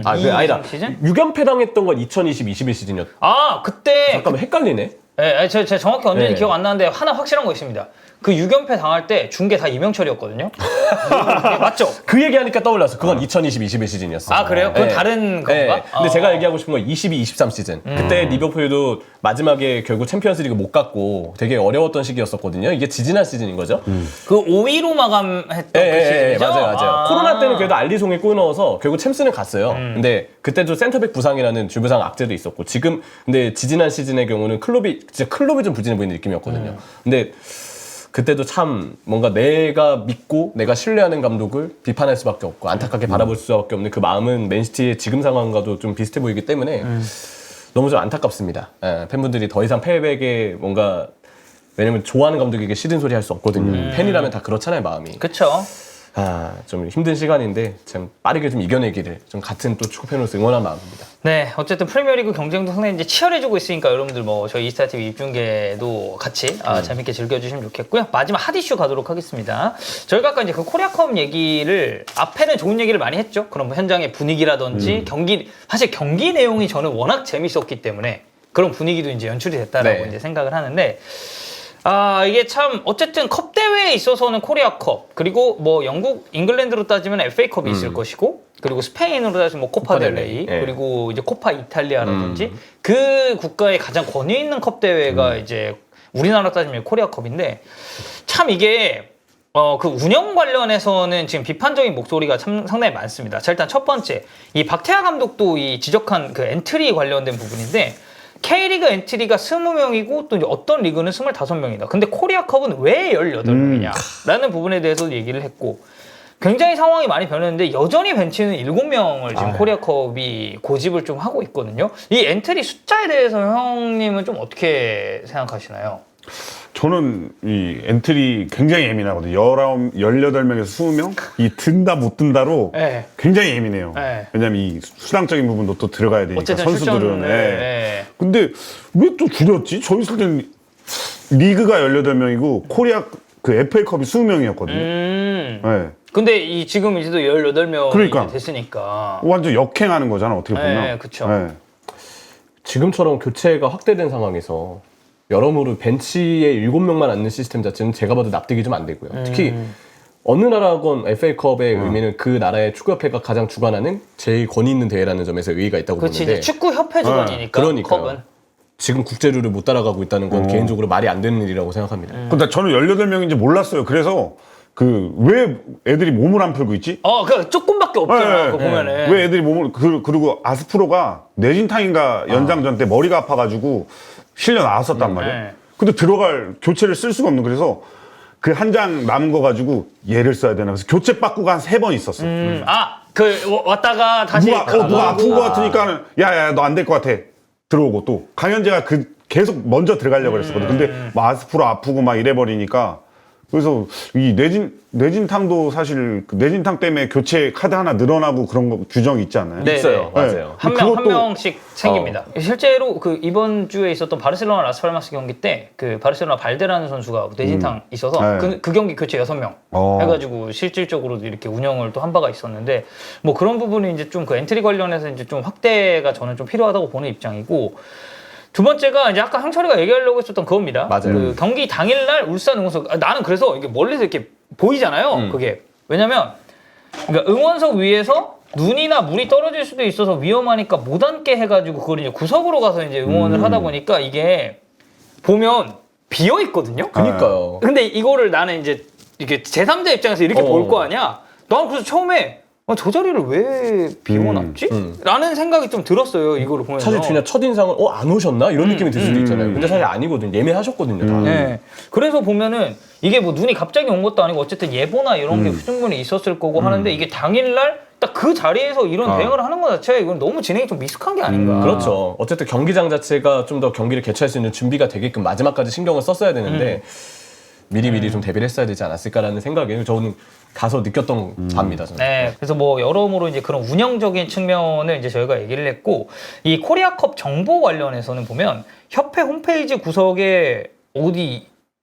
아니다. 시즌? 6연패 당했던 건 2020-21 시즌이었. 그때 잠깐만 헷갈리네. 제가 정확히 언제인지 기억 안 나는데 하나 확실한 거 있습니다. 그 6연패 당할 때 중계 다 이명철이었거든요. 맞죠? 그 얘기하니까 떠올랐어. 그건 2020-21 시즌이었어. 그래요? 그건 다른 건가? 근데 제가 얘기하고 싶은 건 22-23 시즌. 그때 리버풀도 마지막에 결국 챔피언스리그 못 갔고 되게 어려웠던 시기였었거든요. 이게 지지난 시즌인 거죠. 그 5위로 마감했던 그 시즌이죠? 맞아요. 코로나 때는 그래도 알리송에 골 넣어서 결국 챔스는 갔어요. 근데 그때도 센터백 부상이라는 주부상 악재도 있었고 근데 지지난 시즌의 경우는 클롭이 좀 부진해 보이는 느낌이었거든요. 근데 그때도 참 뭔가 내가 믿고 내가 신뢰하는 감독을 비판할 수밖에 없고 안타깝게 바라볼 수밖에 없는 그 마음은 맨시티의 지금 상황과도 좀 비슷해 보이기 때문에 너무 좀 안타깝습니다. 팬분들이 더 이상 팬에게 뭔가 왜냐면 좋아하는 감독에게 싫은 소리 할 수 없거든요. 팬이라면 다 그렇잖아요, 마음이. 그쵸. 좀 힘든 시간인데 참 빠르게 좀 이겨내기를 좀 같은 또 축구 팬으로서 응원하는 마음입니다. 네, 어쨌든 프리미어리그 경쟁도 상당히 이제 치열해지고 있으니까 여러분들 뭐 저희 이스타TV 입중계도 같이 재밌게 즐겨주시면 좋겠고요. 마지막 핫 이슈 가도록 하겠습니다. 저희가 아까 이제 그 코리아컵 얘기를 앞에는 좋은 얘기를 많이 했죠. 그럼 뭐 현장의 분위기라든지 사실 경기 내용이 저는 워낙 재밌었기 때문에 그런 분위기도 이제 연출이 됐다라고 이제 생각을 하는데. 이게 참 어쨌든 컵 대회에 있어서는 코리아컵 그리고 뭐 영국 잉글랜드로 따지면 FA컵이 있을 것이고 그리고 스페인으로 따지면 뭐 코파 델레이 그리고 이제 코파 이탈리아라든지 그 국가의 가장 권위 있는 컵 대회가 이제 우리나라 따지면 코리아컵인데 참 이게 그 운영 관련해서는 지금 비판적인 목소리가 참 상당히 많습니다. 자, 일단 첫 번째 이 박태하 감독도 이 지적한 그 엔트리 관련된 부분인데 K리그 엔트리가 20명이고 또 이제 어떤 리그는 25명이다. 근데 코리아컵은 왜 18명이냐? 라는 부분에 대해서 얘기를 했고 굉장히 상황이 많이 변했는데 여전히 벤치는 7명을 지금 코리아컵이 고집을 좀 하고 있거든요. 이 엔트리 숫자에 대해서 형님은 좀 어떻게 생각하시나요? 저는 이 엔트리 굉장히 예민하거든요. 18명에서 20명? 이 든다 못 든다로 네. 굉장히 예민해요. 네. 왜냐면 이 수당적인 부분도 또 들어가야 되니까 어쨌든 선수들은. 출전을, 네. 근데 왜 또 줄였지? 저희 있을 때는 리그가 18명이고 코리아 그 FA컵이 20명이었거든요. 네. 근데 지금 이제도 18명이 그러니까. 됐으니까. 완전 역행하는 거잖아, 어떻게 보면. 네, 그쵸. 지금처럼 교체가 확대된 상황에서 여러모로 벤치에 7명만 앉는 시스템 자체는 제가 봐도 납득이 좀 안 되고요. 특히 어느 나라건 FA컵의 의미는 그 나라의 축구협회가 가장 주관하는 제일 권위 있는 대회라는 점에서 의의가 있다고 그렇지, 보는데 이제 축구협회 주관이니까. 그러니까요. 컵은. 지금 국제룰을 못 따라가고 있다는 건 개인적으로 말이 안 되는 일이라고 생각합니다. 근데 저는 18명인지 몰랐어요. 그래서 왜 애들이 몸을 안 풀고 있지? 그 조금밖에 없잖아. 그거 보면은. 왜 애들이 몸을 그리고 아스프로가 내진탕인가 연장전 때 머리가 아파가지고 실려 나왔었단 말이야. 네. 근데 들어갈 교체를 쓸 수가 없는 그래서 그 한 장 남은 거 가지고 얘를 써야 되나 그래서 교체 바꾸가 한 3번 있었어. 왔다가 다시. 누가 아픈 거 같으니까는 야야 너 안 될 것 같아 들어오고 또 강현재가 계속 먼저 들어가려고 그랬었거든. 근데 막 아스프로 아프고 막 이래버리니까. 그래서 이 내진탕도 사실 그 내진탕 때문에 교체 카드 하나 늘어나고 그런 거 규정이 있지 않나요? 네, 있어요. 맞아요. 한 명씩 생깁니다. 실제로 이번 주에 있었던 바르셀로나 라스팔마스 경기 때 그 바르셀로나 발데라는 선수가 내진탕 있어서 네. 그 경기 교체 6명 해가지고 실질적으로도 이렇게 운영을 또 한 바가 있었는데 뭐 그런 부분이 이제 좀 그 엔트리 관련해서 이제 좀 확대가 저는 좀 필요하다고 보는 입장이고. 두 번째가 이제 아까 형철이가 얘기하려고 했었던 그겁니다. 맞아요. 그 경기 당일날 울산 응원석 나는 그래서 이게 멀리서 이렇게 보이잖아요. 그게 왜냐면 그러니까 응원석 위에서 눈이나 물이 떨어질 수도 있어서 위험하니까 못 앉게 해가지고 그걸 이제 구석으로 가서 이제 응원을 하다 보니까 이게 보면 비어 있거든요. 그니까요. 근데 이거를 나는 이제 이게 제3자 입장에서 이렇게 볼 거 아니야. 나는 그래서 처음에 저 자리를 왜 비워놨지? 라는 생각이 좀 들었어요. 이거를 보면서. 사실 그냥 첫인상은 안 오셨나? 이런 느낌이 들 수도 있잖아요. 근데 사실 아니거든요. 예매하셨거든요. 다. 네. 그래서 보면은 이게 뭐 눈이 갑자기 온 것도 아니고 어쨌든 예보나 이런 게 충분히 있었을 거고 하는데 이게 당일날 딱 그 자리에서 이런 대응을 하는 것 자체가 이건 너무 진행이 좀 미숙한 게 아닌가. 그렇죠. 어쨌든 경기장 자체가 좀 더 경기를 개최할 수 있는 준비가 되게끔 마지막까지 신경을 썼어야 되는데 미리미리 좀 대비를 했어야 되지 않았을까라는 생각에 저는 가서 느꼈던 바입니다. 저는. 네, 그래서 뭐 여러모로 이제 그런 운영적인 측면을 이제 저희가 얘기를 했고 이 코리아컵 정보 관련해서는 보면 협회 홈페이지 구석에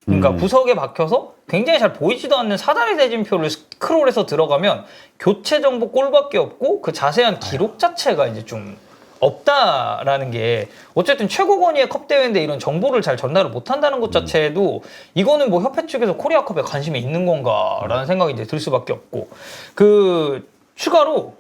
그러니까 구석에 박혀서 굉장히 잘 보이지도 않는 사다리 대진표를 스크롤해서 들어가면 교체 정보 꼴밖에 없고 그 자세한 기록 자체가 이제 좀 없다라는 게 어쨌든 최고 권위의 컵 대회인데 이런 정보를 잘 전달을 못한다는 것 자체도 이거는 뭐 협회 측에서 코리아컵에 관심이 있는 건가라는 생각이 이제 들 수밖에 없고 그 추가로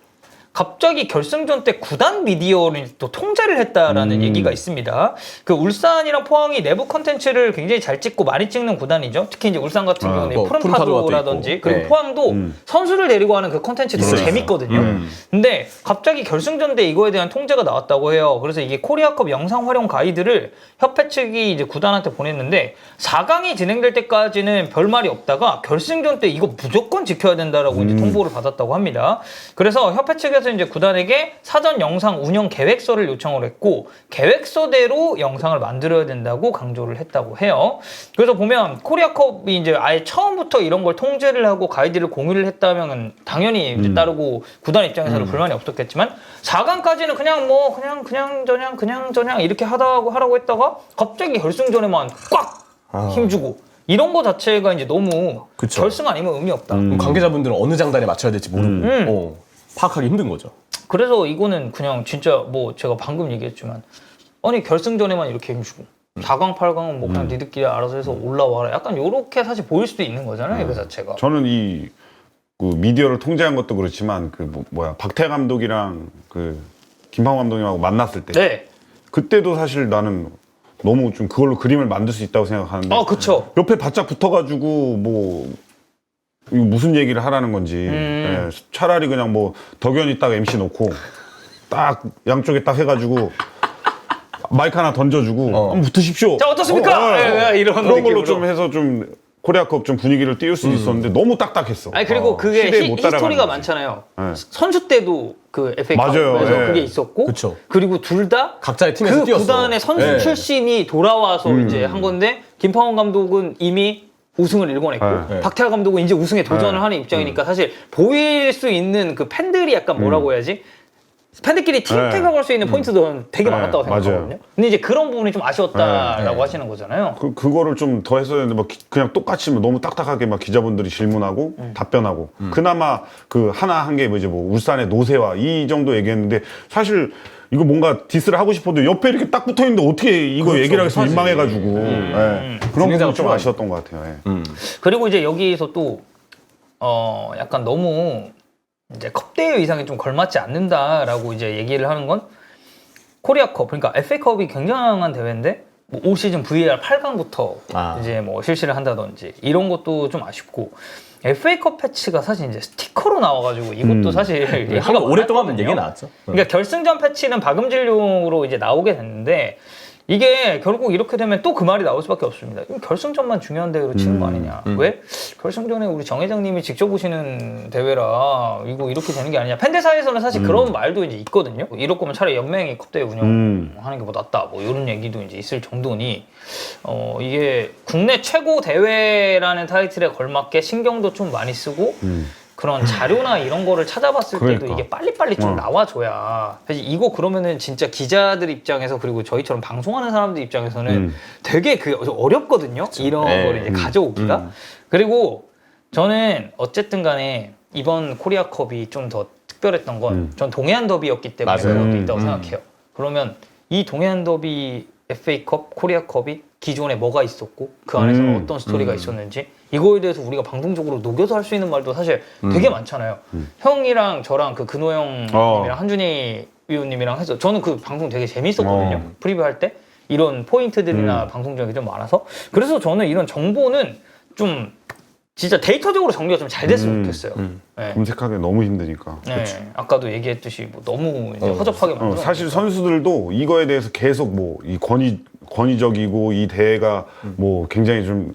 갑자기 결승전 때 구단 미디어를 또 통제를 했다라는 얘기가 있습니다. 그 울산이랑 포항이 내부 컨텐츠를 굉장히 잘 찍고 많이 찍는 구단이죠. 특히 이제 울산 같은 경우는 뭐 푸른파도라든지 그리고 네. 포항도 선수를 데리고 하는 그 컨텐츠도 있어요. 재밌거든요. 근데 갑자기 결승전 때 이거에 대한 통제가 나왔다고 해요. 그래서 이게 코리아컵 영상 활용 가이드를 협회 측이 이제 구단한테 보냈는데 4강이 진행될 때까지는 별말이 없다가 결승전 때 이거 무조건 지켜야 된다라고 이제 통보를 받았다고 합니다. 그래서 협회 측에서 이제 구단에게 사전 영상 운영 계획서를 요청을 했고 계획서대로 영상을 만들어야 된다고 강조를 했다고 해요. 그래서 보면 코리아컵이 이제 아예 처음부터 이런 걸 통제를 하고 가이드를 공유를 했다면 당연히 이제 따르고 구단 입장에서는 불만이 없었겠지만 4강까지는 그냥 저냥 이렇게 하라고 했다가 갑자기 결승전에만 꽉 힘주고 이런 거 자체가 이제 너무 그쵸. 결승 아니면 의미 없다. 관계자분들은 어느 장단에 맞춰야 될지 모르고 파악하기 힘든 거죠. 그래서 이거는 그냥 진짜 뭐 제가 방금 얘기했지만 아니 결승전에만 이렇게 힘주고 4강, 8강은 뭐 그냥 니들끼리 알아서 해서 올라와라. 약간 요렇게 사실 보일 수도 있는 거잖아요. 이거 자체가. 저는 그 미디어를 통제한 것도 그렇지만 박태 감독이랑 그 김팡 감독님하고 만났을 때 네. 그때도 사실 나는 너무 좀 그걸로 그림을 만들 수 있다고 생각하는데 그쵸. 옆에 바짝 붙어가지고 뭐 이거 무슨 얘기를 하라는 건지 예, 차라리 그냥 뭐 덕현이 딱 MC 놓고 딱 양쪽에 딱 해가지고 마이크 하나 던져주고 한번 붙으십시오. 자, 어떻습니까? 이런 그런 걸로 느낌으로. 좀 해서 좀 코리아컵 좀 분위기를 띄울 수 있었는데 너무 딱딱했어. 아니 그리고 그게 시대에 못 따라가는 히스토리가 거지. 많잖아요. 네. 선수 때도 그 맞아요. FA컵에서 네. 그게 있었고, 그쵸. 그리고 둘 다 각자의 팀에서 그 뛰었어. 구단의 선수 네. 출신이 돌아와서 이제 한 건데 김파원 감독은 이미 우승을 일궈냈고 네. 박태하 감독은 이제 우승에 도전을 네. 하는 입장이니까 사실 보일 수 있는 그 팬들이 약간 뭐라고 해야지? 팬들끼리 팀택을 수 있는 포인트도 저는 되게 네, 많았다고 생각하거든요. 맞아요. 근데 이제 그런 부분이 좀 아쉬웠다라고 네. 하시는 거잖아요. 그거를 좀 더 했어야 되는데 막 그냥 똑같이 뭐 너무 딱딱하게 막 기자분들이 질문하고 답변하고 그나마 그 하나 한 게 뭐 이제 뭐 울산의 노세화 이 정도 얘기했는데 사실 이거 뭔가 디스를 하고 싶어도 옆에 이렇게 딱 붙어 있는데 어떻게 이거 그렇죠, 얘기를 하겠어 못하지. 민망해가지고 예. 그런 부분이 좀 진행자가 아쉬웠던 것 같아요. 예. 그리고 이제 여기서 또 약간 너무 이제 컵대회 이상이 좀 걸맞지 않는다라고 이제 얘기를 하는 건 코리아컵, 그러니까 FA컵이 굉장한 대회인데 뭐 올 시즌 VAR 8강부터 이제 뭐 실시를 한다든지 이런 것도 좀 아쉽고 FA컵 패치가 사실 이제 스티커로 나와가지고 이것도 사실 얘기가 하가 오랫동안 많았거든요. 얘기 나왔죠. 그러니까 결승전 패치는 박음질용으로 이제 나오게 됐는데 이게 결국 이렇게 되면 또 그 말이 나올 수밖에 없습니다. 이거 결승전만 중요한 대회로 치는 거 아니냐. 왜? 결승전에 우리 정 회장님이 직접 보시는 대회라 이거 이렇게 되는 게 아니냐. 팬들 사이에서는 사실 그런 말도 이제 있거든요. 이럴 거면 차라리 연맹이 컵대회 운영하는 게 뭐 낫다. 뭐 이런 얘기도 이제 있을 정도니 이게 국내 최고 대회라는 타이틀에 걸맞게 신경도 좀 많이 쓰고 그런 자료나 이런 거를 찾아봤을 때도 그러니까. 이게 빨리빨리 좀 나와줘야. 사실 이거 그러면은 진짜 기자들 입장에서 그리고 저희처럼 방송하는 사람들 입장에서는 되게 어렵거든요. 이런 네. 걸 이제 가져오기가. 그리고 저는 어쨌든 간에 이번 코리아컵이 좀 더 특별했던 건 전 동해안 더비였기 때문에 맞아요. 그런 것도 있다고 생각해요. 그러면 이 동해안 더비 FA컵, 코리아컵이 기존에 뭐가 있었고 그 안에서는 어떤 스토리가 있었는지 이거에 대해서 우리가 방송적으로 녹여서 할 수 있는 말도 사실 되게 많잖아요. 형이랑 저랑 그 근호형님이랑 한준희 위원님이랑 해서 저는 그 방송 되게 재밌었거든요. 프리뷰 할 때 이런 포인트들이나 방송적이 좀 많아서 그래서 저는 이런 정보는 좀 진짜 데이터적으로 정리가 좀 잘 됐으면 좋겠어요. 네. 검색하기 너무 힘드니까. 네. 아까도 얘기했듯이 뭐 너무 이제 허접하게 만들어. 사실 선수들도 이거에 대해서 계속 뭐 이 권위적이고 이 대회가 뭐 굉장히 좀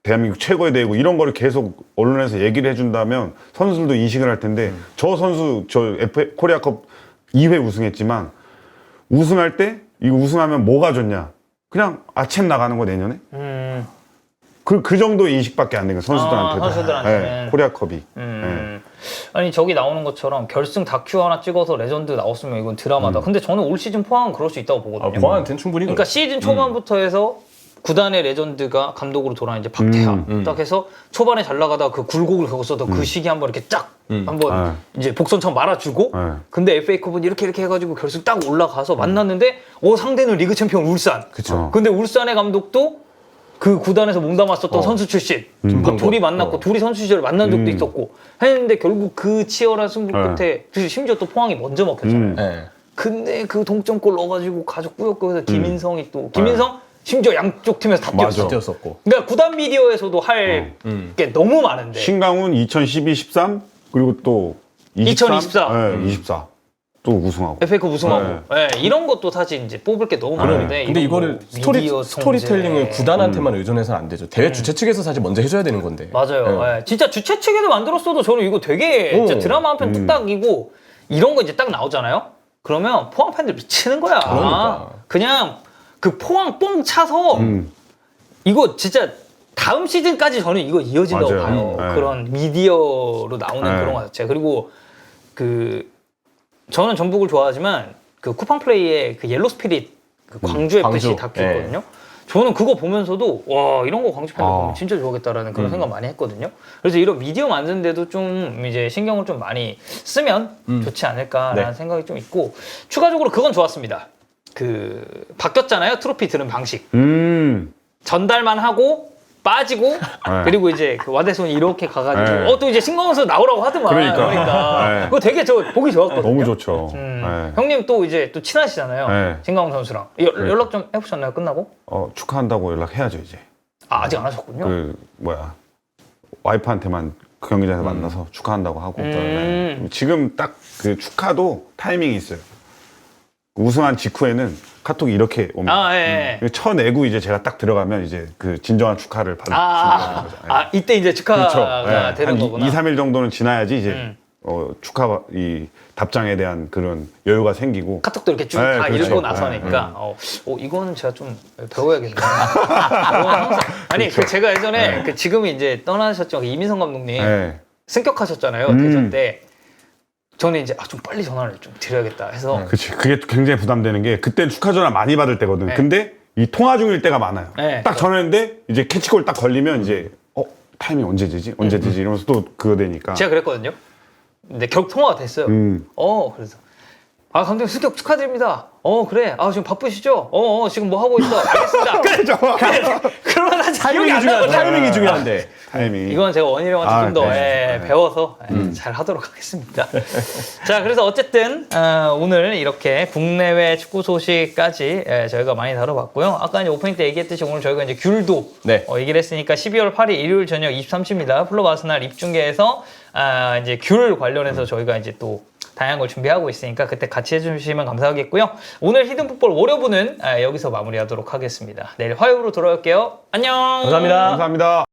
대한민국 최고의 대회고 이런 거를 계속 언론에서 얘기를 해준다면 선수들도 인식을 할 텐데 저 선수 저 코리아컵 2회 우승했지만 우승할 때 이거 우승하면 뭐가 좋냐? 그냥 아챔 나가는 거 내년에? 그 정도 인식밖에 안 된 거예요 선수들한테도. 선수들한테는. 네, 코리아컵이. 아니 저기 나오는 것처럼 결승 다큐 하나 찍어서 레전드 나왔으면 이건 드라마다. 근데 저는 올 시즌 포항은 그럴 수 있다고 보거든요. 포항한테는 충분히 그러니까 시즌 초반부터 해서 구단의 레전드가 감독으로 돌아온 이제 박태하 딱 해서 초반에 잘 나가다가 그 굴곡을 겪었어도 그 시기 한번 이렇게 쫙 한번 이제 복선처럼 말아주고 근데 FA컵은 이렇게 해가지고 결승 딱 올라가서 만났는데 상대는 리그 챔피언 울산. 그쵸. 근데 울산의 감독도 그 구단에서 몸담았었던 선수 출신. 그 둘이 만났고 둘이 선수 시절을 만난 적도 있었고 했는데 결국 그 치열한 승부 끝에 심지어 또 포항이 먼저 먹혔잖아요. 네. 근데 그 동점골 넣어가지고 가족 꾸역꾸역해서 김인성이 또 김인성 심지어 양쪽 팀에서 다 뛰었어. 뛰었었고. 그러니까 구단 미디어에서도 할 게 너무 많은데. 신강훈 2012, 13 그리고 또 23? 2024. 네, 24. 또 우승하고. FA컵 우승하고. 네, 이런 것도 사실 이제 뽑을 게 너무 많은데. 근데 이런 이거를 거 미디어 스토리텔링을 통제. 구단한테만 의존해서는 안 되죠. 대회 주최 측에서 사실 먼저 해줘야 되는 건데. 맞아요. 예. 진짜 주최 측에서 만들었어도 저는 이거 되게 진짜 드라마 한 편 뚝딱이고 이런 거 이제 딱 나오잖아요. 그러면 포항 팬들 미치는 거야. 그러니까. 그냥 그 포항 뽕 차서 이거 진짜 다음 시즌까지 저는 이거 이어진다고 맞아요. 봐요. 그런 미디어로 나오는 그런 거 자체. 그리고 저는 전북을 좋아하지만 그 쿠팡 플레이에 그 옐로 스피릿 그 광주 FC 다큐 있거든요. 저는 그거 보면서도 와 이런 거 광주 팬들 보면 진짜 좋아하겠다라는 그런 생각 많이 했거든요. 그래서 이런 미디어 만드는데도 좀 이제 신경을 좀 많이 쓰면 좋지 않을까라는 생각이 좀 있고 추가적으로 그건 좋았습니다. 바뀌었잖아요. 트로피 드는 방식. 전달만 하고 빠지고 그리고 이제 그 와대손이 이렇게 가가지고 또 이제 신광훈 선수 나오라고 하더만. 그러니까 그거 되게 저 보기 좋았거든요. 너무 좋죠. 형님 또 이제 또 친하시잖아요. 신광훈 선수랑 연락 좀 해보셨나요? 끝나고? 축하한다고 연락해야죠 이제. 아직 안 하셨군요. 와이프한테만 그 경기장에서 만나서 축하한다고 하고. 지금 딱 그 축하도 타이밍이 있어요. 우승한 직후에는 카톡이 이렇게 옵니다. 아, 예. 쳐내고 이제 제가 딱 들어가면 이제 그 진정한 축하를 받을 수 있는 거죠. 예. 이때 이제 축하가 그렇죠. 예. 되는 한 거구나. 2, 3일 정도는 지나야지 이제 축하 이 답장에 대한 그런 여유가 생기고 카톡도 이렇게 쭉 네, 다 그렇죠. 읽고 나서니까 이거는 제가 좀 배워야겠네요. 항상, 아니 그 제가 예전에 그 지금은 이제 떠나셨죠 그 이민성 감독님 예. 승격하셨잖아요 대전 때. 저는 이제 좀 빨리 전화를 좀 드려야겠다 해서 그치. 그게 굉장히 부담되는 게 그때 축하 전화 많이 받을 때거든. 네. 근데 이 통화 중일 때가 많아요. 네. 딱 전화했는데 이제 캐치콜 딱 걸리면 이제 타이밍 언제 되지? 언제 되지? 이러면서 또 그거 되니까. 제가 그랬거든요. 근데 결국 통화가 됐어요. 그래서 감독님 승격 축하드립니다. 그래. 지금 바쁘시죠? 지금 뭐 하고 있어? 알겠습니다. 그러면 나 기억이 안 나거든요. 타이밍이 중요한데. 타이밍이. 이건 제가 원일이 형한테 좀 더 네. 배워서 잘 하도록 하겠습니다. 자, 그래서 어쨌든 오늘 이렇게 국내외 축구 소식까지 저희가 많이 다뤄봤고요. 아까 이제 오프닝 때 얘기했듯이 오늘 저희가 이제 귤도 네. 얘기를 했으니까 12월 8일 일요일 저녁 23시입니다. 플로브 아스날 입중계에서 이제 귤 관련해서 저희가 이제 또 다양한 걸 준비하고 있으니까 그때 같이 해주시면 감사하겠고요. 오늘 히든풋볼 월요부는 여기서 마무리하도록 하겠습니다. 내일 화요일로 돌아올게요. 안녕. 감사합니다. 감사합니다.